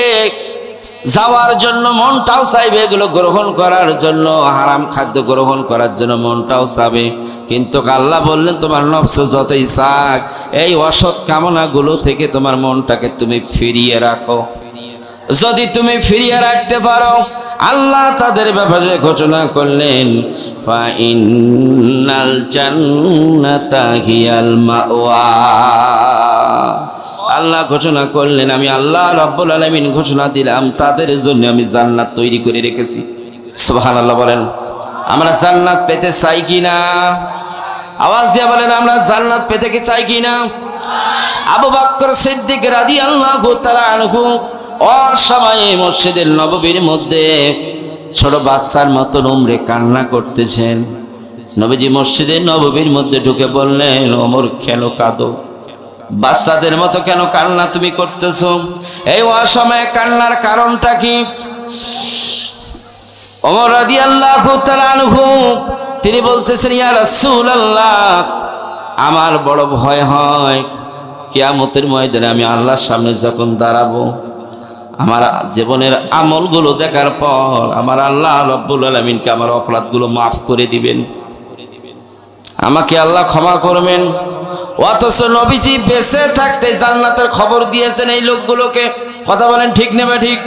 যাওয়ার জন্য, মনটাও চাইবে এগুলো গ্রহণ করার জন্য, হারাম খাদ্য গ্রহণ করার জন্য মনটাও চাবে। কিন্তু আল্লাহ বললেন তোমার নফস যতই চাক, এই অসৎ কামনাগুলো থেকে তোমার মনটাকে তুমি ফিরিয়ে রাখো। যদি তুমি ফিরিয়ে রাখতে পারো, আল্লাহ তাদের ব্যাপারে ঘোষণা করলেন ফা ইন্নাল জান্নাতা হিয়াল মাওয়া। আল্লাহ ঘোষণা করলেন, আমি আল্লাহ রাব্বুল আলামিন ঘোষণা দিলাম তাদের জন্য আমি জান্নাত তৈরি করে রেখেছি। সুবহানাল্লাহ বলেন। আমরা জান্নাত পেতে চাই কিনা? আওয়াজ দিয়ে বলেন, আমরা জান্নাত পেতে কি চাই কিনা? আবু বকর সিদ্দিক রাদিয়াল্লাহু তাআলা আনহু অসময়ে মসজিদের নববীর মধ্যে ছোট বাচ্চার মতো উমরে কান্না করতেছেন। নবীজি মসজিদের নববীর মধ্যে ঢুকে বললেন, ওমর কেন কাঁদো? বাচ্চাদের মতো কেন কান্না তুমি করতেছো? এই অসময়ে কান্নার কারণটা কি? ওমর রাদিয়াল্লাহু তাআলা আনহু তিনি বলতেছেন, ইয়া রাসূলুল্লাহ, আমার বড় ভয় হয় কিয়ামতের ময়দানে আমি আল্লাহর সামনে যখন দাঁড়াবো, আমার জীবনের আমলগুলো দেখার পর আমার আল্লাহ রাব্বুল আলামিনকে আমার অপরাধগুলো মাফ করে দিবেন, আমাকে আল্লাহ ক্ষমা করবেন। অথচ নবীজি বেঁচে থাকতে জান্নাতের খবর দিয়েছেন এই লোকগুলোকে। কথা বলেন ঠিক না ঠিক?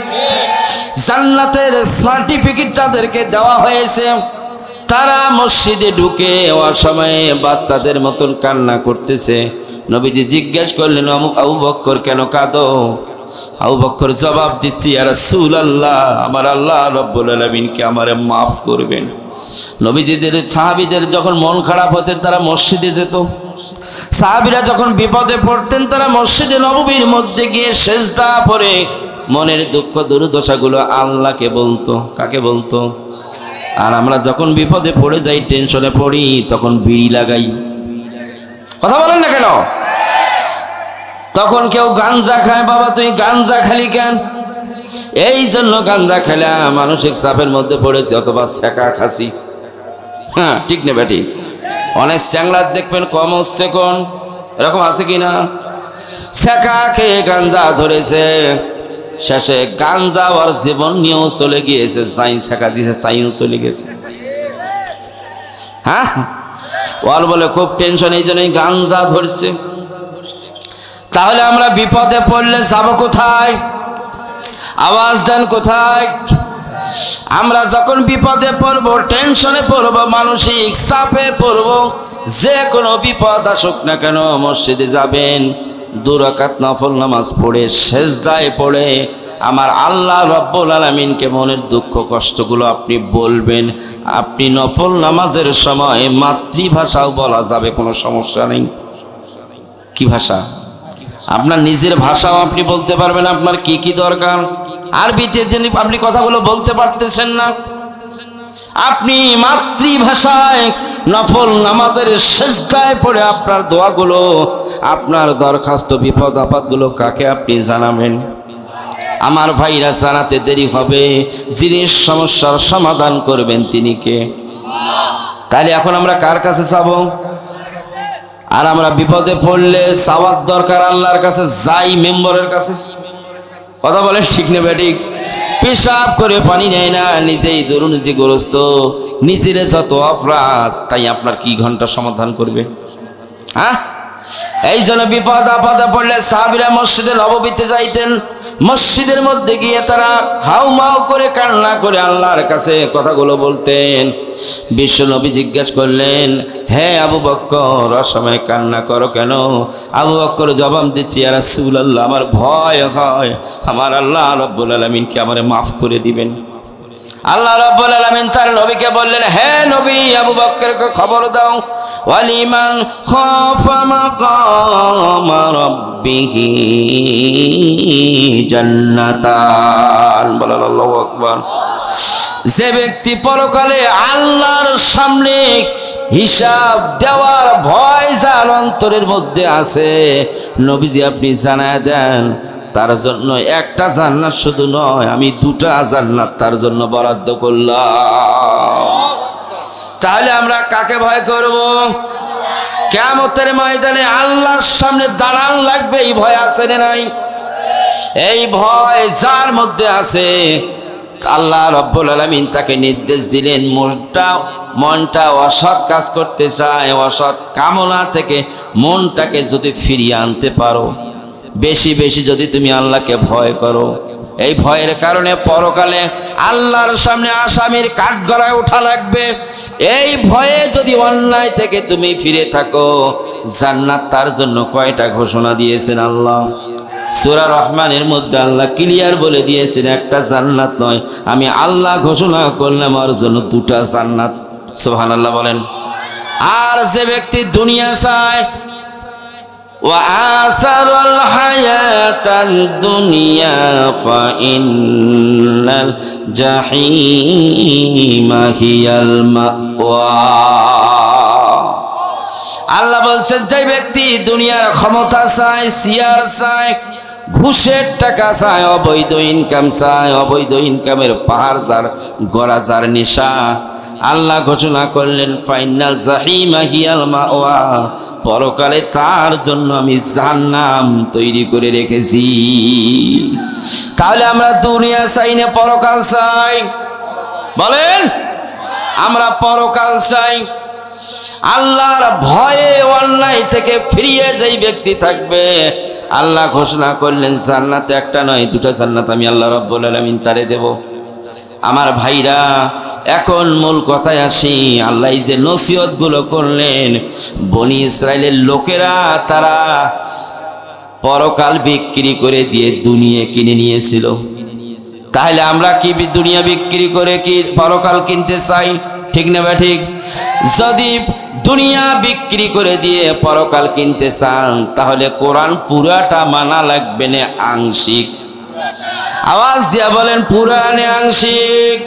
জান্নাতের সার্টিফিকেট যাদেরকে দেওয়া হয়েছে তারা মসজিদে ঢুকে অসময়ে বাচ্চাদের মতন কান্না করতেছে। নবীজি জিজ্ঞেস করলেন, আবু বকর কেন কাঁদো? আবু বকর জবাব দিচ্ছি, ইয়া রাসূলুল্লাহ, আমার আল্লাহ রাব্বুল আলামিনকে আমারে মাফ করবেন। নবীজিদের সাহাবীদের যখন মন খারাপ হতেন তারা মসজিদে যেত। সাহাবীরা যখন বিপদে পড়তেন তারা মসজিদে নববীর মধ্যে গিয়ে সেজদা পড়ে মনের দুঃখ দুর্দশাগুলো আল্লাহকে বলতো। কাকে বলতো? আর আমরা যখন বিপদে পড়ে যাই, টেনশনে পড়ি, তখন বিড়ি লাগাই। কথা বলেন না কেন? তখন কেউ গাঞ্জা খায়, বাবা তুই গাঞ্জা খালি কেন? এই জন্য গাঞ্জা খেলা মানসিক চাপের মধ্যে পড়েছে, অথবা সেকা খাসি। হ্যাঁ, ঠিক না বেটি? অনেক চ্যাংলার দেখবেন কম হচ্ছে কোন, এরকম আছে কিনা? সেকা খেয়ে গাঞ্জা ধরেছে, শেষে গাঞ্জা আর জীবন নিয়েও চলে গিয়েছে। যাই সেকা দিয়েছে তাইও চলে গেছে। হ্যাঁ, ওর বলে খুব টেনশন, এই জন্যই গাঞ্জা ধরছে। তাহলে আমরা বিপদে পড়লে যাব কোথায়? আওয়াজ দেন কোথায়? আমরা যখন বিপদে পড়ব, টেনশনে পড়ব, মানসিক চাপে পড়ব, যে কোনো বিপদ আসুক না কেন মসজিদে যাবেন, 2 রাকাত নফল নামাজ পড়ে সেজদায় পড়ে আমার আল্লাহ রাব্বুল আলামিনকে মনের দুঃখ কষ্টগুলো আপনি বলবেন। আপনি নফল নামাজের সময় মাতৃভাষাও বলা যাবে, কোনো সমস্যা নেই। কি ভাষা? আপনার নিজের ভাষাও আপনি বলতে পারবেন, আপনার কি কি দরকার। আরবিতে যিনি আপনি কথাগুলো বলতে পারতেছেন না, আপনি মাতৃভাষায় নফল নামাজের সেজদায় পড়ে আপনার দোয়াগুলো, আপনার দরখাস্ত, বিপদ আপদগুলো কাকে আপনি জানাবেন? আমার ভাইরা, জানাতে দেরি হবে, যিনি সমস্যার সমাধান করবেন তিনি কে? তাহলে এখন আমরা কার কাছে যাবো? আর আমরা বিপদে পড়লে চাওয়ার দরকার আল্লাহর কাছে, যাই মেম্বরের কাছে। কথা বলেন ঠিক না বেঠিক? পেশাব করে পানি নেয় না, নিজেই দুর্নীতিগ্রস্ত, নিজের যত অপরাধ, তাই আপনার কি ঘন্টা সমাধান করবে? হ্যাঁ, এই জন্য বিপদ আপদে পড়লে সাহাবীরা মসজিদে নববীতে যাইতেন। মসজিদের মধ্যে গিয়ে তারা হাউমাউ করে কান্না করে আল্লাহর কাছে কথাগুলো বলতেন। বিশ্ব নবী জিজ্ঞেস করলেন, হে আবু বকর, অসময়ে কান্না করো কেন? আবু বকর জবাব দিচ্ছি, ইয়া রাসূলুল্লাহ, আমার ভয় হয় আমার আল্লাহ রাব্বুল আলামিনকে আমারে মাফ করে দিবেন। আল্লাহ রাব্বুল আলামিন তার নবীকে বললেন, হে নবী, আবু বকরকে খবর দাও, ওয়ালিমান খাফা মাকাম রাব্বিহি জান্নাতান। বলেন আল্লাহু আকবার। যে ব্যক্তি পরকালে আল্লাহর সামনে হিসাব দেওয়ার ভয় যার অন্তরের মধ্যে আছে, নবীজি আপনি জানায় দেন তার জন্য একটা জান্নাত শুধু নয়, আমি 2টা জান্নাত তার জন্য বরাদ্দ করলাম। তাহলে আমরা কাকে ভয় করব? কিয়ামতের ময়দানে আল্লাহর সামনে দাঁড়ান লাগবে, এই ভয় আছে না নাই? এই ভয় যার মধ্যে আছে, আল্লাহ রাব্বুল আলামিন তাকে নির্দেশ দিলেন, মনটা অসৎ কাজ করতে চায়, অসৎ কামনা থেকে মনটাকে যদি ফিরিয়ে আনতে পারো, বেশি বেশি যদি তুমি আল্লাহকে ভয় করো, এই ভয়ের কারণে পরকালে আল্লাহর সামনে আসামির কাঠগড়ায় ওঠা লাগবে। এই ভয়ে যদি অন্যায় থেকে তুমি ফিরে থাকো, জান্নাত তার জন্য কয়টা ঘোষণা দিয়েছেন আল্লাহ? সূরা রহমানের মধ্যে আল্লাহ ক্লিয়ার বলে দিয়েছেন, একটা জান্নাত নয়, আমি আল্লাহ ঘোষণা করলাম ওর জন্য দুটা জান্নাত। সুবহানাল্লাহ বলেন। আর যে ব্যক্তি দুনিয়া চায়, وآثر الحياة الدنيا فإن الجحيم هي المأوى। আল্লাহ বলছেন, যে ব্যক্তি দুনিয়ার ক্ষমতা চায়, চেয়ার চায়, ঘুষের টাকা চায়, অবৈধ ইনকাম চায়, অবৈধ ইনকামের পাহাড় যার গড়া, যার নেশা, আল্লাহ ঘোষণা করলেন ফাইনাল জাহিমা হিয়াল মাওয়া, পরকালে তার জন্য আমি জাহান্নাম তৈরি করে রেখেছি। তাহলে আমরা দুনিয়া চাই না পরকাল চাই? বলেন, আমরা পরকাল চাই। আল্লাহর ভয়ে অন্যায় থেকে ফিরিয়ে যেই ব্যক্তি থাকবে, আল্লাহ ঘোষণা করলেন জান্নাতে একটা নয় দুটা জান্নাত আমি আল্লাহ রাব্বুল আলামিন তারে দেব। আমার ভাইরা, এখন মূল কথায় আসি। আল্লাহ এই যে নসিহত গুলো করলেন, বনি ইসরায়েলের লোকেরা তারা পরকাল বিক্রি করে দিয়ে দুনিয়া কিনে নিয়েছিল। তাহলে আমরা কি দুনিয়া বিক্রি করে কি পরকাল কিনতে চাই? ঠিক না বা ঠিক? যদি দুনিয়া বিক্রি করে দিয়ে পরকাল কিনতে চান, তাহলে কোরআন পুরাটা মানা লাগবে না, আংশিক। আওয়াজ দিয়া বলেন, পুরানে আংশিক।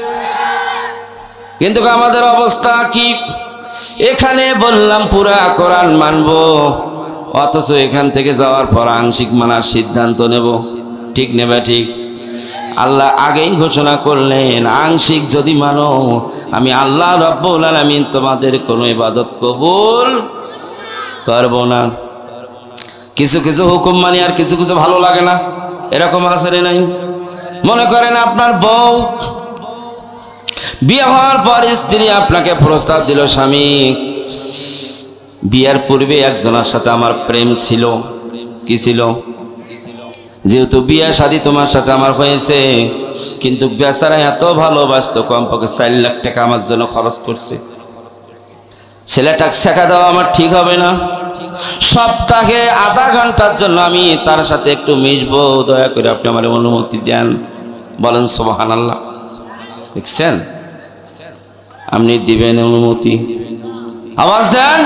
কিন্তু আমাদের অবস্থা কি? এখানে বললাম পুরা কোরআন মানবো, অথচ এখান থেকে যাওয়ার পর আংশিক মানার সিদ্ধান্ত নেব। ঠিক নেবে? ঠিক। আল্লাহ আগেই ঘোষণা করলেন, আংশিক যদি মানো, আমি আল্লাহ রাব্বুল আলামিন তোমাদের কোনো ইবাদত কবুল করব না। কিছু কিছু হুকুম মানি আর কিছু কিছু ভালো লাগে না, এরকম আছে নাই? মনে করেন আপনার বউ বিয়ে হওয়ার পর স্ত্রী আপনাকে প্রস্তাব দিল, স্বামী বিয়ের পূর্বে একজনের সাথে আমার প্রেম ছিল। কি ছিল? যেহেতু বিয়ে শাদী তোমার সাথে আমার হয়েছে, কিন্তু বেচারা এত ভালোবাসতো, কমপক্ষে 4 লাখ টাকা আমার জন্য খরচ করছে। ছেলেটাকে শেখা দেওয়া আমার ঠিক হবে না? সপ্তাহে আধা ঘন্টার জন্য আমি তার সাথে একটু মিশবো, দয়া করে আপনি আমার অনুমতি দেন। বলেন সুবহানাল্লাহ। দেখছেন? আপনি দিবেন অনুমতি? আওয়াজ দেন,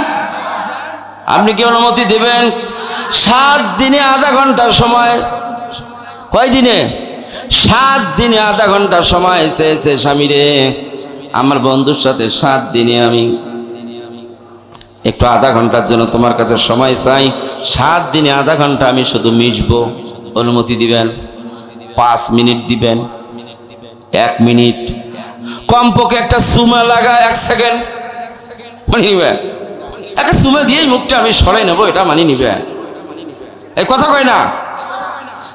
আপনি কি অনুমতি দিবেন? 7 দিনে আধা ঘন্টার সময়। কয় দিনে? 7 দিনে আধা ঘন্টার সময় চেয়েছে স্বামীরে, আমার বন্ধুর সাথে 7 দিনে আমি একটু আধা ঘন্টার জন্য তোমার কাছে সময় চাই, 7 দিনে আধা ঘন্টা আমি শুধু মিশবো, অনুমতি দিবেন? 5 মিনিট দিবেন? 1 মিনিট? কমপক্ষে একটা সুমা লাগা 1 সেকেন্ড মানি নিবে? একটা সুমা দিয়ে মুখটা আমি সরাই নেবো, এটা মানি নিবে? এই কথা কয় না?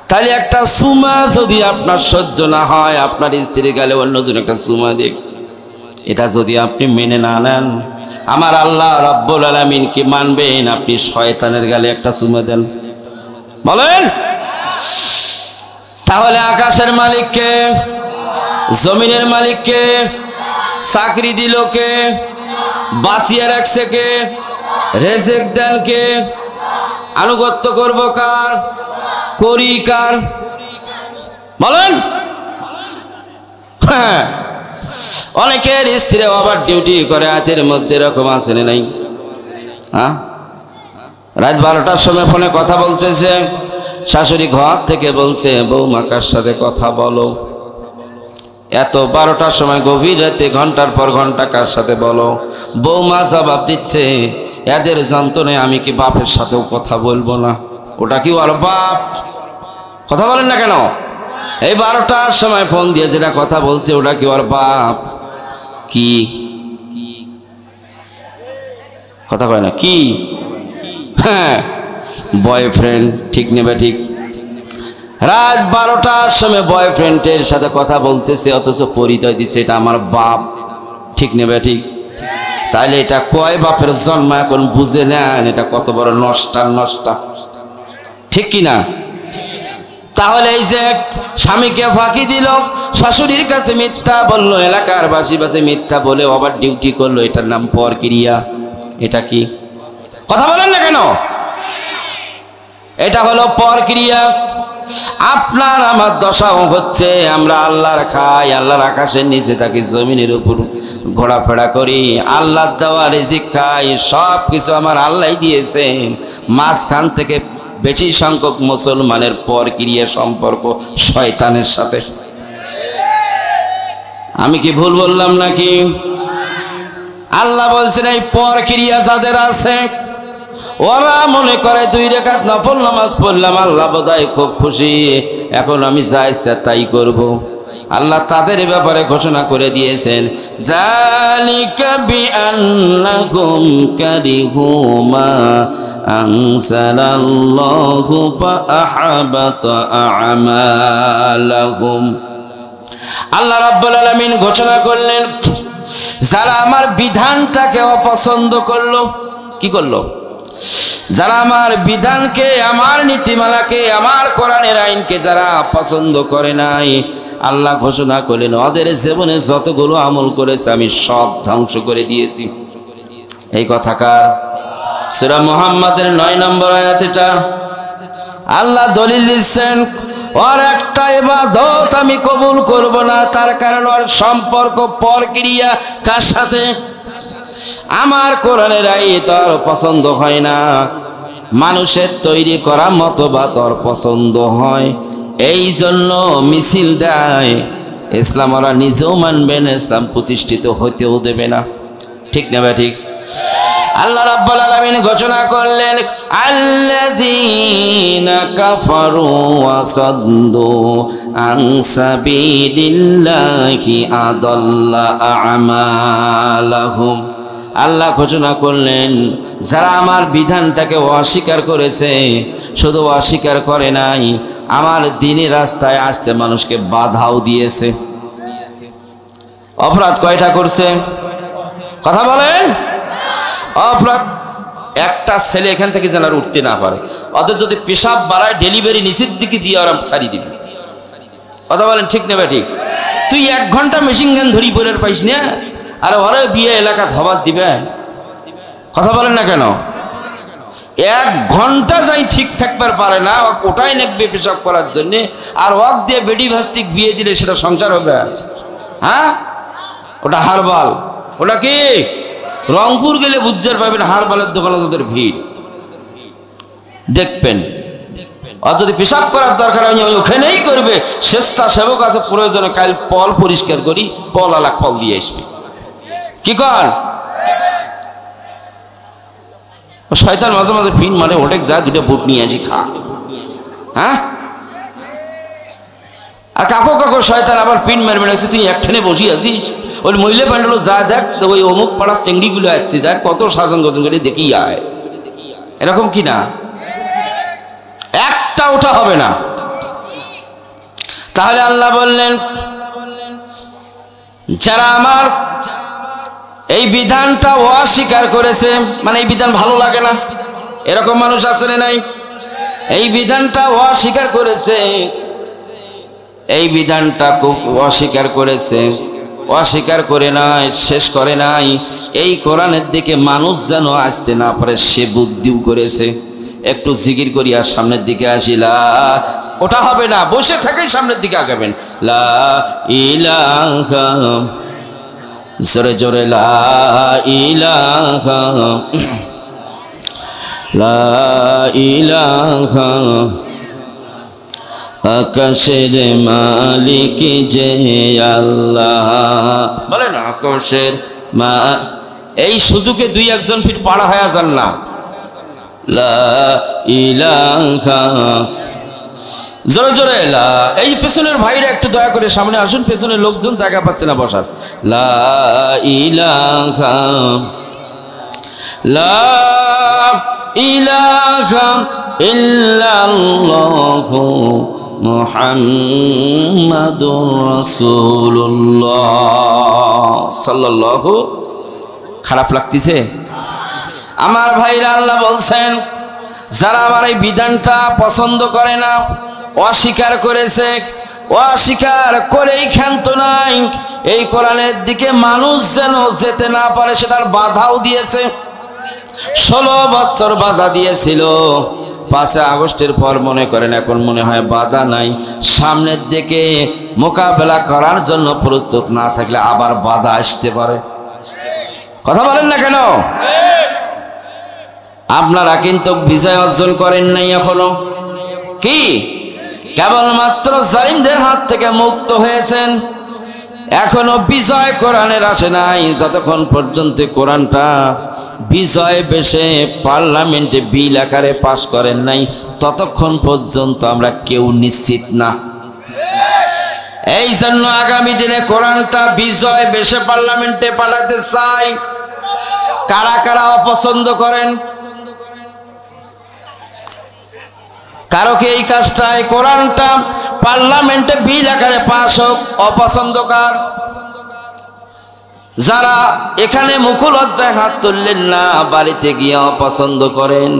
তাহলে একটা সুমা যদি আপনার সহ্য না হয়, আপনার স্ত্রী গেলে অন্যজন একটা সুমা দিক, এটা যদি আপনি মেনে না নেন, আমার আল্লাহ রাব্বুল আলামিন কি মানবেন? আপনি শয়তানের গালে একটা চুমা দেন। বলেন। তাহলে আকাশের মালিক কে? জমিনের মালিক কে? চাকরি দিল কে? বাঁচিয়ে রাখছে কে? রেজেক দেন কে? আনুগত্য করব কার? করি কার? বলেন। হ্যাঁ, অনেকের স্ত্রী আবার ডিউটি করে, রাতের মধ্যে এরকম আছে না নাই? হ্যাঁ, রাত 12টার সময় ফোনে কথা বলতেছে, শাশুড়ি ঘর থেকে বলছে বৌমা কার সাথে কথা বলো, এত 12টার সময় গভীর রাতে ঘন্টার পর ঘন্টা কার সাথে বলো? বৌমা জবাব দিচ্ছে, এদের যন্ত্রণায় আমি কি বাপের সাথেও কথা বলবো না? ওটা কি ওর বাপ? কথা বলেন না কেন? এই 12টার সময় ফোন দিয়ে যেটা কথা বলছে ওটা কি ওর বাপ? কি কথা কয় না? কি হ্যাঁ, বয়ফ্রেন্ড, ঠিক নেবে ঠিক। রাত 12টার সময় বয়ফ্রেন্ডের সাথে কথা বলতেছে, অথচ পরিচয় দিচ্ছে এটা আমার বাপ, ঠিক নেবে ঠিক। তাহলে এটা কয় বাপের জন্ম এখন বুঝে নেন, এটা কত বড় নষ্টা, ঠিক কিনা? তাহলে এই যে স্বামীকে ফাঁকি দিল, শাশুড়ির কাছে মিথ্যা বললো, এলাকার বাসী বাসে মিথ্যা বলে আবার ডিউটি করলো, এটার নাম পরক্রিয়া। এটা কি? কথা বলেন না কেন? এটা হলো পরক্রিয়া। আপনার আমার দশাও হচ্ছে, আমরা আল্লাহর খাই, আল্লাহর আকাশের নিচে থাকি, জমিনের উপর ঘোরাফেরা করি, আল্লাহর দেওয়া রিজিক খাই, সব কিছু আমার আল্লাহ দিয়েছেন। মাঝখান থেকে বেশি সংখ্যক মুসলমানের পরক্রিয়া সম্পর্ক শয়তানের সাথে। আমি কি ভুল বললাম নাকি? আল্লাহ বলছেন এই পরক্রিয়া যাদের আছে ওরা মনে করে 2 রাকাত নফল নামাজ পড়লাম, আল্লাহ বোধহয় খুব খুশি, এখন আমি যা ইচ্ছা তাই করব। আল্লাহ তাদের ব্যাপারে ঘোষণা করে দিয়েছেন, যালিকা বিআন্নাকুম কারিহু মা আনসালাল্লাহু ফাআহাবাতা আমালাহুম। আল্লাহ রাব্বুল আলামিন ঘোষণা করলেন, যারা আমার বিধানটাকে অপছন্দ করলো, কি করলো? যারা আমার বিধানকে, আমার নীতিমালাকে, আমার কোরআনের আইনকে যারা পছন্দ করে নাই, আল্লাহ ঘোষণা করলেন ওদের জীবনে যতগুলো আমল করেছে আমি সব ধ্বংস করে দিয়েছি। এই কথাকার সূরা মুহাম্মাদের 9 নম্বর আয়াত এটা। আল্লাহ দলিল দিচ্ছেন ওর একটা ইবাদত আমি কবুল করব না, তার কারণ ওর সম্পর্ক পরক্রিয়া কার সাথে? আমার কোরআনের আয়াত তোর পছন্দ হয় না, মানুষের তৈরি করা মতবাদ তোর পছন্দ হয়, এই জন্য মিছিল দেয়। ইসলাম ওরা নিজেও মানবে না, ইসলাম প্রতিষ্ঠিত হতেও দেবে না, ঠিক না ভাই? ঠিক। আল্লাহ রাব্বুল আলামিন ঘোষণা করলেন, আল্লাযীনা কাফারু ওয়া সাদ্দু আন সাবিলিল্লাহি আদাল্লা আমালাহুম। আল্লাহ ঘোষণা করলেন যারা আমার বিধানটাকে অস্বীকার করেছে, শুধু অস্বীকার করে নাই, আমার দ্বীনের রাস্তায় আসতে মানুষকে বাধাও দিয়েছে। অপরাধ কয়টা করছে? কথা বলেন। অপরাধ একটা ছেলে এখান থেকে যেন আর উঠতে না পারে, ওদের যদি পেশাব বাড়ায় ডেলিভারি নিচের দিকে দিয়ে ওরা ছাড়ি দিবে। কথা বলেন, ঠিক না ঠিক? তুই 1 ঘন্টা মেশিন গান ধরি পরে পাইস না, আর ওরা বিয়ে এলাকা ধবার দিবে। কথা বলেন না কেন? 1 ঘন্টা যাই ঠিক থাকবার পারে না, ওটাই নেকবে পেশাব করার জন্যে, আর ওয়াক দিয়ে বেডি ভাস্তিক বিয়ে দিলে সেটা সংসার হবে? হ্যাঁ, ওটা হারবাল। ওটা কি? রংপুর গেলে বুঝতে পারবেন হারবালের দোকানে তাদের ভিড় দেখবেন। আর যদি পেশাব করার দরকার হয় ওখানেই করবে, স্বেচ্ছাসেবক আছে, প্রয়োজনে কাল পল পরিষ্কার করি, পল আলাক পল দিয়ে আসবে। কি কর? শয়তান মাঝে মাঝে ফিন মারে, ওটা যা 2টা বুট নিয়ে আসি খা। হ্যাঁ, আর কাকো কাকো শয়তান আবার পিন মারবে না, তুই একখানে বসি আছিস, ওই মহিলা প্যান্ডেল যা দেখ, ওই অমুক পাড়ার চেংড়িগুলো আসছে, দেখ কত সাজন গজন করে দেখি আয়, এরকম কি না? একটা ওটা হবে না। তাহলে আল্লাহ বললেন যারা আমার এই বিধানটা অস্বীকার করেছে, মানে এই বিধান ভালো লাগে না, এরকম মানুষ আছে না নাই? এই বিধানটা অস্বীকার করেছে, এই বিধানটা খুব অস্বীকার করেছে, অস্বীকার করে নাই, শেষ করে নাই, এই কোরআনের দিকে মানুষ যেন আসতে না পারে সে বুদ্ধিও করেছে। একটু জিকির করি আর সামনের দিকে আসি। লা, ওটা হবে না, বসে থেকেই সামনের দিকে আসবেন। লা ইলাহা, জোরে জোরে লা ইলাহা, লা ইলাহা, আকাশের মালিক যে আল্লাহ। বলেন আকাশের মা, এই সুযোগে 2-1 ফিট পাড়া হয়ে যান না। লা ইলাহা, জোরে জোরে লা। এই পেছনের ভাইরা একটু দয়া করে সামনে আসুন, পেছনের লোকজন জায়গা পাচ্ছে না বসার। লা ইলাহা, লা ইলাহা ইল্লাল্লাহু মুহাম্মাদুর রাসূলুল্লাহ সাল্লাল্লাহু। খারাপ লাগতেছে আমার ভাইরা? আল্লাহ বলছেন যারা আমার এই বিধানটা পছন্দ করে না, অস্বীকার করেছে, অস্বীকার করেই ক্ষান্ত নাই, এই কোরআনের দিকে মানুষ যেন যেতে না পারে সেটার বাধাও দিয়েছে। 16 বছর বাধা দিয়েছিল। 5 আগস্টের পর মনে করেন এখন মনে হয় বাধা নাই, সামনের দিকে মোকাবেলা করার জন্য প্রস্তুত না থাকলে আবার বাধা আসতে পারে। কথা বলেন না কেন? আপনারা কিন্তু বিজয় অর্জন করেন নাই এখনো। কি কেবলমাত্র জালিমদের হাত থেকে মুক্ত হয়েছেন, এখনো বিজয় কোরআনের আসে নাই। যতক্ষণ পর্যন্ত কোরআনটা বিজয় বেশে পার্লামেন্টে বিল আকারে পাশ করেন নাই ততক্ষণ পর্যন্ত আমরা কেউ নিশ্চিত না। এই জন্য আগামী দিনে কোরআনটা বিজয় বেশে পার্লামেন্টে পাঠাতে চাই। কারা কারা অপছন্দ করেন? কারো কি এই কাজটায় কোরআনটা পার্লামেন্টে বিল আকারে পাশ হোক অপছন্দকার? যারা এখানে মুখলজ্জায় হাত তুললেন না, বাড়িতে গিয়ে অপছন্দ করেন।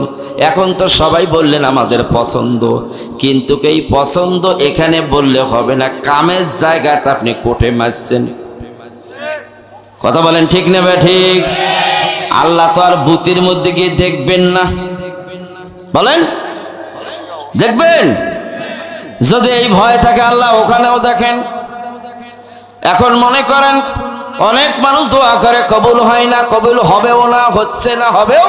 এখন তো সবাই বললেন আমাদের পছন্দ, কিন্তু এই পছন্দ এখানে বললে হবে না, কামের জায়গাতে আপনি কোটে মারছেন। কথা বলেন ঠিক না বে ঠিক? আল্লাহ তো আর বুতির মধ্যে গিয়ে দেখবেন না, বলেন দেখবেন? যদি এই ভয় থাকে আল্লাহ ওখানেও দেখেন। এখন মনে করেন অনেক মানুষ দোয়া করে কবুল হয় না, কবুল হবেও না, হচ্ছে না, হবেও।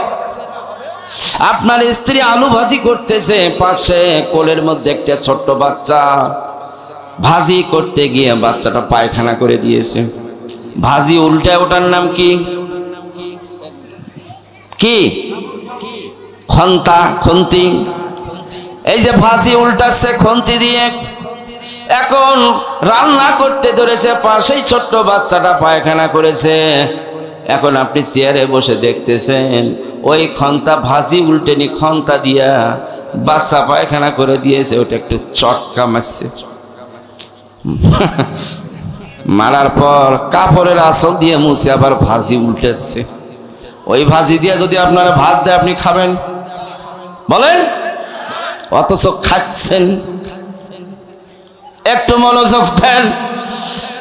আপনার স্ত্রী আলু ভাজি করতেছে, পাশে কোলের মধ্যে একটা ছোট্ট বাচ্চা, ভাজি করতে গিয়ে বাচ্চাটা পায়খানা করে দিয়েছে। ভাজি উল্টে ওটার নাম কি? কি? খন্তা, খন্তি। এই যে ভাজি উল্টাচ্ছে খন্তি দিয়ে, এখন রান্না করতে ধরেছে, পাশেই ছোট্ট বাচ্চাটা পায়খানা করেছে। এখন আপনি চেয়ারে বসে দেখতেছেন ওই খন্তা ভাজি উল্টেনি, খন্তা দিয়া বাচ্চা পায়খানা করে দিয়েছে, ওটা একটু চটকা মারছে। মারার পর কাপড়ের আঁচল দিয়ে মুছে আবার ভাজি উল্টেছে। ওই ভাজি দিয়ে যদি আপনারা ভাত দেয় আপনি খাবেন? বলেন? অথচ খাচ্ছেন। একটু মনোযোগ দেন,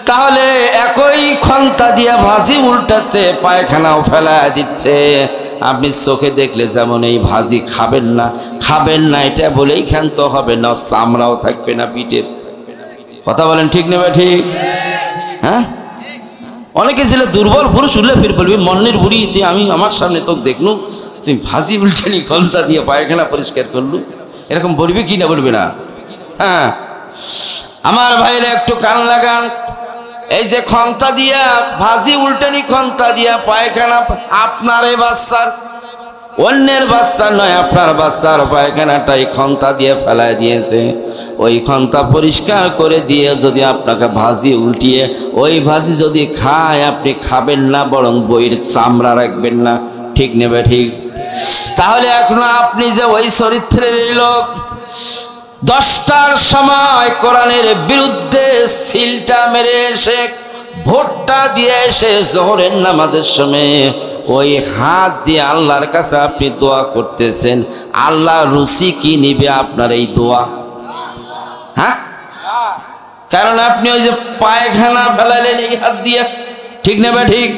তাহলে একই খন্তা দিয়ে ভাজি উল্টাচ্ছে, পায়খানাও ফেলা দিচ্ছে। আপনি চোখে দেখলে যেমন এই ভাজি খাবেন না, খাবেন না এটা বলেই ক্ষান্ত হবে না, চামড়াও থাকবে না পিঠের। কথা বলেন ঠিক নেবে ঠিক? হ্যাঁ, অনেকে ছিল দুর্বল পুরুষ উল্লে ফির বলবি মন্নের বুড়ি, তুই আমি আমার সামনে তো দেখলু তুমি ভাজি উল্টেনি খন্তা দিয়ে পায়খানা পরিষ্কার করলু, এরকম বলবি কি না বলবি না? হ্যাঁ আমার ভাইরা একটু কান লাগান। এই যে খন্তা দিয়া ভাজি উল্টানি, খন্তা দিয়া পায়খানা, আপনার এই বাচ্চার, অন্যের বাচ্চার নয়, আপনার বাচ্চার পায়খানাটাই খন্তা দিয়ে ফেলায় দিয়েছে। ওই খন্তা পরিষ্কার করে দিয়ে যদি আপনাকে ভাজি উল্টিয়ে ওই ভাজি যদি খায়, আপনি খাবেন না, বরং বইয়ের চামড়া রাখবেন না। ঠিক নেবে ঠিক? তাহলে এখনো আপনি যে ওই চরিত্রের লোক, 10টার সময় কোরআনের বিরুদ্ধে সিলটা মেরে এসে ভোটটা দিয়ে এসে জোহরের নামাজের সময় ওই হাত দিয়ে আল্লাহর কাছে আপনি দোয়া করতেছেন, আল্লাহ রুচি কি নিবে আপনার এই দোয়া? হ্যাঁ, কারণ আপনি ওই যে পায়খানা ফেলালেন এই হাত দিয়ে। ঠিক না বা ঠিক?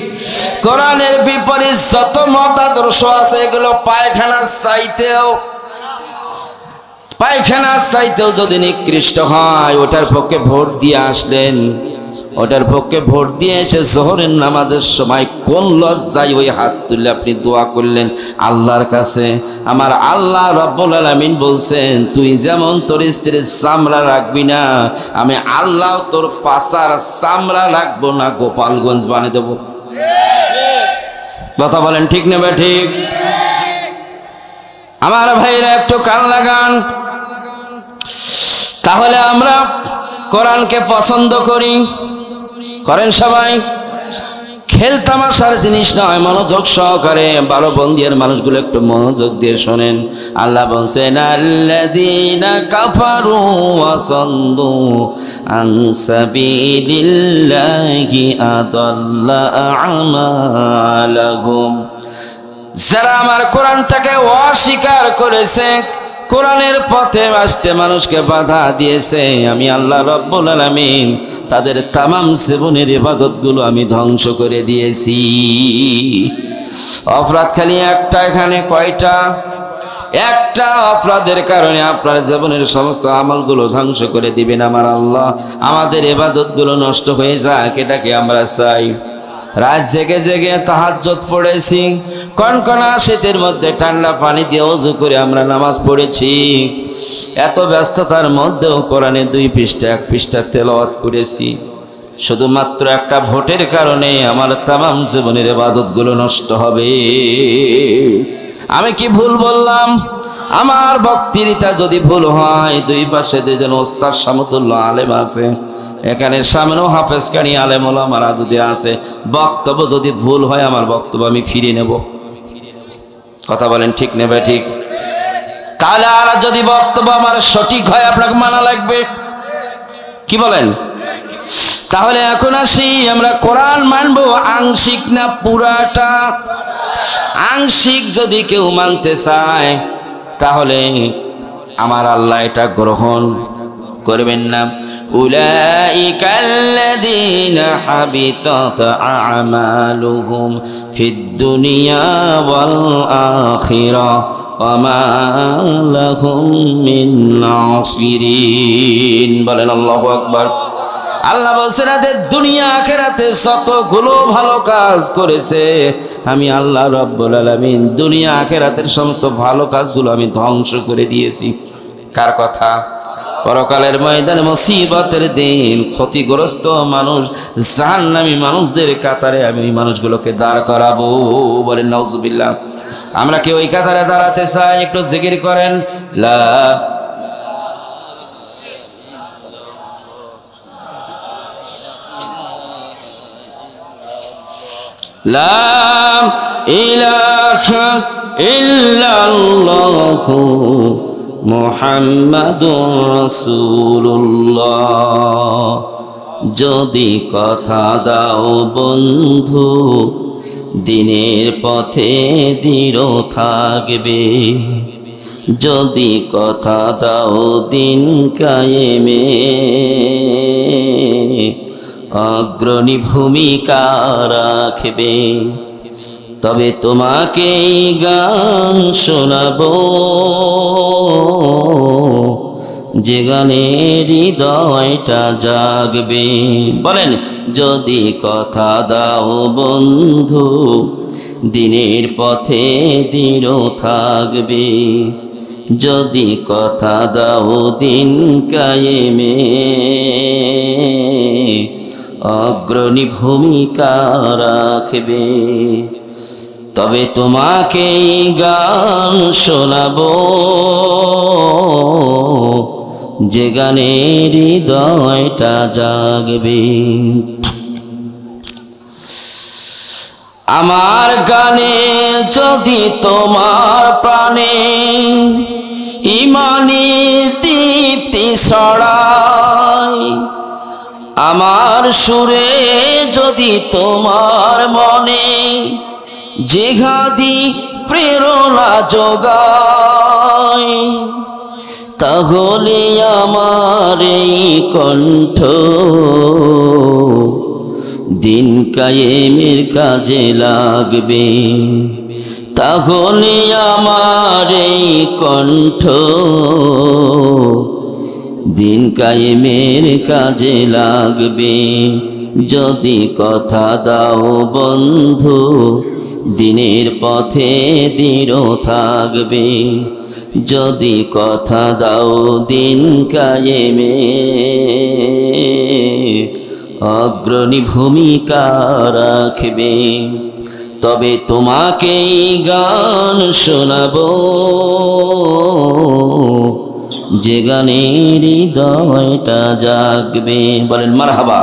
কোরআনের বিপরীত যত মতাদর্শ আছে এগুলো পায়খানার চাইতেও যদি নিকৃষ্ট হয়, ওটার পক্ষে ভোট দিয়ে আসলেন, ওটার পক্ষে ভোট দিয়ে এসে জোহরের নামাজের সময় কোন লজ্জায় ওই হাত তুলে আপনি দোয়া করলেন আল্লাহর কাছে। আমার আল্লাহ রব্বুল আলামিন বলছেন, তুই যেমন তোর স্ত্রীর চামড়া রাখবি না, আমি আল্লাহ তোর পাছার চামড়া রাখবো না, গোপালগঞ্জ বানিয়ে দেবো। কথা বলেন ঠিক না বা ঠিক? আমার ভাইরা একটু কান লাগান। তাহলে আমরা কোরআনকে পছন্দ করি, করেন সবাই? খেলতামাশার জিনিস নয়, মনোযোগ সহকারে 12 বন্দিয়ার মানুষগুলো একটু মনোযোগ দিয়ে শোনেন। আল্লাহ বলছেন আল্লাযীনা কাফারু ওয়া সাদ্দু আন সাবিলিল্লাহি আদাল্লা আমালাহুম, যারা আমার কোরআনটাকে অস্বীকার করেছে, কোরআনের পথে আসতে মানুষকে বাধা দিয়েছে, আমি আল্লাহ রাব্বুল আলামিন তাদের তামাম জীবনের ইবাদতগুলো আমি ধ্বংস করে দিয়েছি। অপরাধ খালি একটা, এখানে কয়টা? একটা অপরাধের কারণে আপনার জীবনের সমস্ত আমলগুলো ধ্বংস করে দিবেন আমার আল্লাহ। আমাদের ইবাদতগুলো নষ্ট হয়ে যাক, এটাকে আমরা চাই। রাত জেগে জেগে তাহাজ্জুদ পড়েছি, কনকনা শীতের মধ্যে ঠান্ডা পানি দিয়ে ওযু করে আমরা নামাজ পড়েছি। এত ব্যস্ততার মধ্যেও কোরআনের 2 পৃষ্ঠা 1 পৃষ্ঠা তেলাওয়াত করেছি। শুধুমাত্র একটা ভোটের কারণে আমার তামাম জীবনের ইবাদতগুলো নষ্ট হবে। আমি কি ভুল বললাম? আমার বক্তৃতা যদি ভুল হয়, 2 পাশে 2 জন ওস্তাদ সমতুল্য আলেম আছে, এখানে সামনেও হাফেজ কানি আলেম ওলামারা যদি আছে, বক্তব্য যদি ভুল হয় আমার বক্তব্য আমি ফিরে নেব। কথা বলেন ঠিক নেবে ঠিক? তাহলে আর যদি বক্তব্য আমার সঠিক হয় আপনাকে মানা লাগবে, কি বলেন? তাহলে এখন আসি, আমরা কোরআন মানবো আংশিক না পুরাটা? আংশিক যদি কেউ মানতে চায় তাহলে আমার আল্লাহ এটা গ্রহণ করবেন না। উলাইকাল্লাযীনা হাবিতাত আমালুহুম ফিদ দুনিয়া ওয়াল আখিরাহ ওয়া মা লাহুম মিন নাসিরিন। বলেন আল্লাহু আকবার। আল্লাহ বলছেন এদের দুনিয়া আখিরাতে যতগুলো ভালো কাজ করেছে আমি আল্লাহ রাব্বুল আলামিন দুনিয়া আখিরাতের সমস্ত ভালো কাজগুলো আমি ধ্বংস করে দিয়েছি। কার কথা? পরকালের ময়দানে মুসিবতের দিন ক্ষতিগ্রস্ত মানুষ, জাহান্নামী মানুষদের কাতারে আমি ওই মানুষগুলোকে দাঁড় করাবো। বলেন নাউজুবিল্লাহ। আমরা কি ওই কাতারে দাঁড়াতে চাই? একটু জিকির করেন লা লা ইলাহা ইল্লাল্লাহু মুহাম্মাদুর রাসূলুল্লাহ। যদি কথা দাও বন্ধু দিনের পথে দৃঢ় থাকবে, যদি কথা দাও দিন কায়েমে অগ্রণী ভূমিকা রাখবে, তবে তোমাকে গান শোনাবো যে গানে হৃদয়টা জাগবে। বলেন যদি কথা দাও বন্ধু দিনের পথে দৃঢ় থাকবে, যদি কথা দাও দিন কায়েমে অগ্রণী ভূমিকা রাখবে, তবে তোমাকে গান শোনাবো যে গানে হৃদয়টা জাগবে। আমার গানে যদি তোমার প্রাণে ঈমানি দীপ্তি ছড়ায়, আমার সুরে যদি তোমার মনে জিহাদি প্রেরণা যোগায়, তাহলে আমার এই কণ্ঠ দিন কায়েমের কাজে লাগবে, তাহলে আমার এই কণ্ঠ দিন কায়েমের কাজে লাগবে। যদি কথা দাও বন্ধু দিনের পথে দৃঢ় থাকবে, যদি কথা দাও দিন কায়েমে অগ্রণী ভূমিকা রাখবে, তবে তোমাকেই গান শোনাবো যে গানে হৃদয়টা জাগবে। বলেন মারহাবা।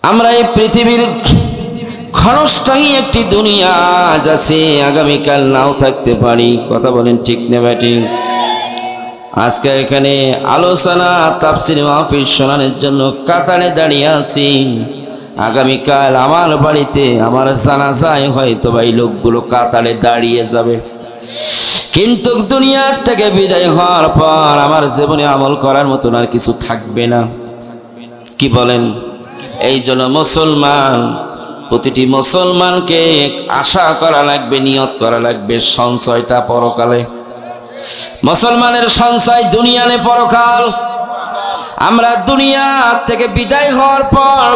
আমরা এই পৃথিবীর ক্ষণস্থায়ী একটি দুনিয়া আছে, আগামীকাল নাও থাকতে পারি। কথা বলেন ঠিক না ব্যাটি? আজকে এখানে আলোচনা তাফসীর মাহফিল শোনানোর জন্য কাতারে দাঁড়িয়ে আছি। আগামীকাল আমার বাড়িতে আমার জানাজায় হয়তো এই লোকগুলো কাতারে দাঁড়িয়ে যাবে, কিন্তু দুনিয়ার থেকে বিদায় হওয়ার পর আমার জীবনে আমল করার মতন আর কিছু থাকবে না। কি বলেন? এই জন্য মুসলমান, প্রতিটি মুসলমানকে আশা করা লাগবে, নিয়ত করা লাগবে সঞ্চয়টা পরকালে। মুসলমানের সঞ্চয় দুনিয়া নে পরকাল। আমরা দুনিয়া থেকে বিদায় হওয়ার পর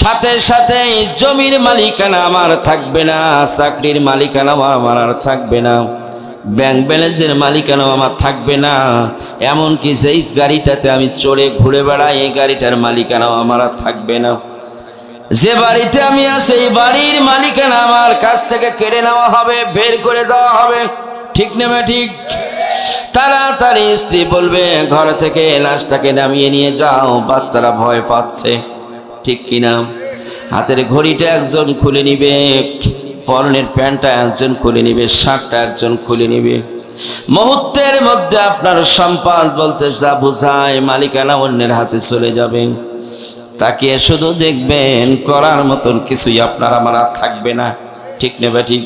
সাথে সাথে জমির মালিকানা আমার থাকবে না, চাকরির মালিকানা আমার আর থাকবে না, ব্যাংক ব্যালেন্সের মালিকানাও আমার থাকবে না, এমনকি যেই গাড়িটাতে আমি চড়ে ঘুরে বেড়াই এই গাড়িটার মালিকানাও আমার আর থাকবে না। যে বাড়িতে আমি আছি এই বাড়ির মালিকানা আমার কাছ থেকে কেড়ে নেওয়া হবে, বের করে দেওয়া হবে। ঠিক না ঠিক? তাড়াতাড়ি স্ত্রী বলবে ঘর থেকে লাশটাকে নামিয়ে নিয়ে যাও, বাচ্চারা ভয় পাচ্ছে। ঠিক কিনা? হাতের ঘড়িটা একজন খুলে নিবে, পরনের প্যান্টটা একজন খুলে নিবে, শার্টটা একজন খুলে নিবে। মুহূর্তের মধ্যে আপনার সম্পদ বলতে যা বোঝায় মালিকানা অন্যের হাতে চলে যাবে। তাকিয়ে শুধু দেখবেন, করার মতন কিছুই আপনার আমার আর থাকবে না। ঠিক নেবে ঠিক?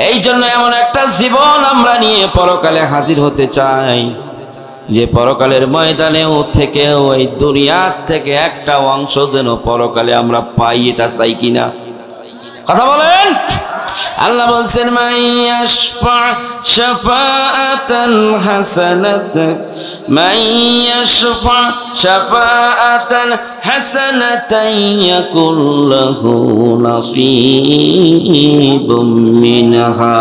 এই জন্য এমন একটা জীবন আমরা নিয়ে পরকালে হাজির হতে চাই যে পরকালের ময়দানেও থেকেও এই দুনিয়ার থেকে একটা অংশ যেন পরকালে আমরা পাই। এটা চাই কিনা? কথা বলেন। আল্লাহ বলছেন মাইয়াশফা শাফাআতান হাসানাতান, মাইয়াশফা শাফাআতান হাসানাতান ইয়াকুল লাহু নাসীবুম মিনহা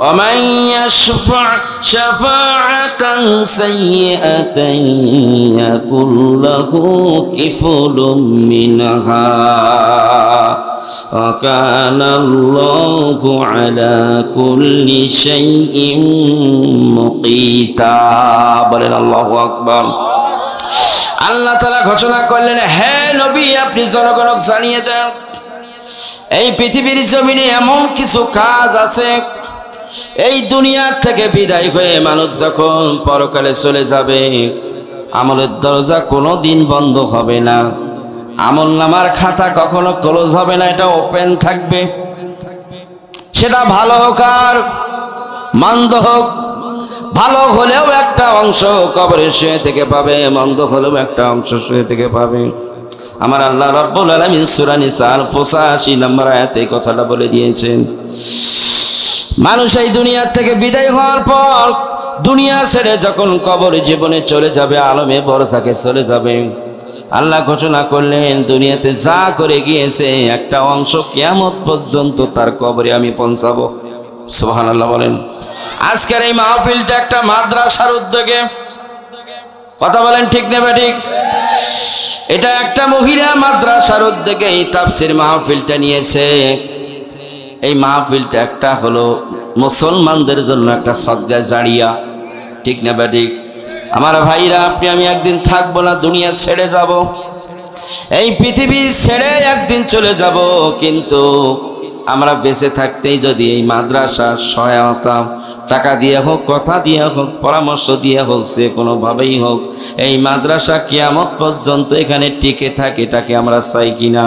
ওয়া মাইয়াশফা শাফাআতান সাইয়্যাতান ইয়াকুল লাহু কিফলুম মিনহা وكان الله على كل شيء مقيتا। বলেন আল্লাহু আকবার। আল্লাহ তাআলা ঘোষণা করলেন, হে নবী আপনি জনগণকে জানিয়ে দেন এই পৃথিবীর জমিনে এমন কিছু কাজ আছে, এই দুনিয়া থেকে বিদায় হয়ে মানুষ যখন পরকালে চলে যাবে আমলের দরজা কোনোদিন বন্ধ হবে না, আমলনামার খাতা কখনো ক্লোজ হবে না, এটা ওপেন থাকবে। সেটা ভালো হোক আর মন্দ হোক, ভালো হলেও একটা অংশ কবরে শুয়ে থেকে পাবে, মন্দ হলেও একটা অংশ শুয়ে থেকে পাবে। আমার আল্লাহ রাব্বুল আলামিন সূরা নিসার 85 নম্বর আয়াতে এই কথাটা বলে দিয়েছেন। মানুষ এই দুনিয়া থেকে বিদায় হওয়ার পর দুনিয়া ছেড়ে যখন কবর জীবনে চলে যাবে, আলমে বরজাখে চলে যাবে, আল্লাহ ঘোষণা করলেন দুনিয়াতে যা করে গিয়েছে একটা অংশ কিয়ামত পর্যন্ত তার কবরে আমি পৌঁছাবো। সুবহানাল্লাহ বলেন। আজকের এই মাহফিলটা একটা মাদ্রাসার উদ্যোগে। কথা বলেন ঠিক না ঠিক? এটা একটা মহিলা মাদ্রাসার উদ্যোগে এই তাফসীর মাহফিলটা নিয়েছে। এই মাহফিলটা একটা হলো মুসলমানদের জন্য একটা সদকা জারিয়া। ঠিক না ঠিক? আমার ভাইরা, আপনি আমি একদিন থাকবো না, দুনিয়া ছেড়ে যাব, এই পৃথিবী ছেড়ে একদিন চলে যাব, কিন্তু আমরা বেঁচে থাকতেই যদি এই মাদ্রাসার সহায়তা টাকা দিয়ে হোক, কথা দিয়ে হোক, পরামর্শ দিয়ে হোক, সে কোনোভাবেই হোক এই মাদ্রাসা কিয়ামত পর্যন্ত এখানে টিকে থাকে, এটাকে আমরা চাই কিনা?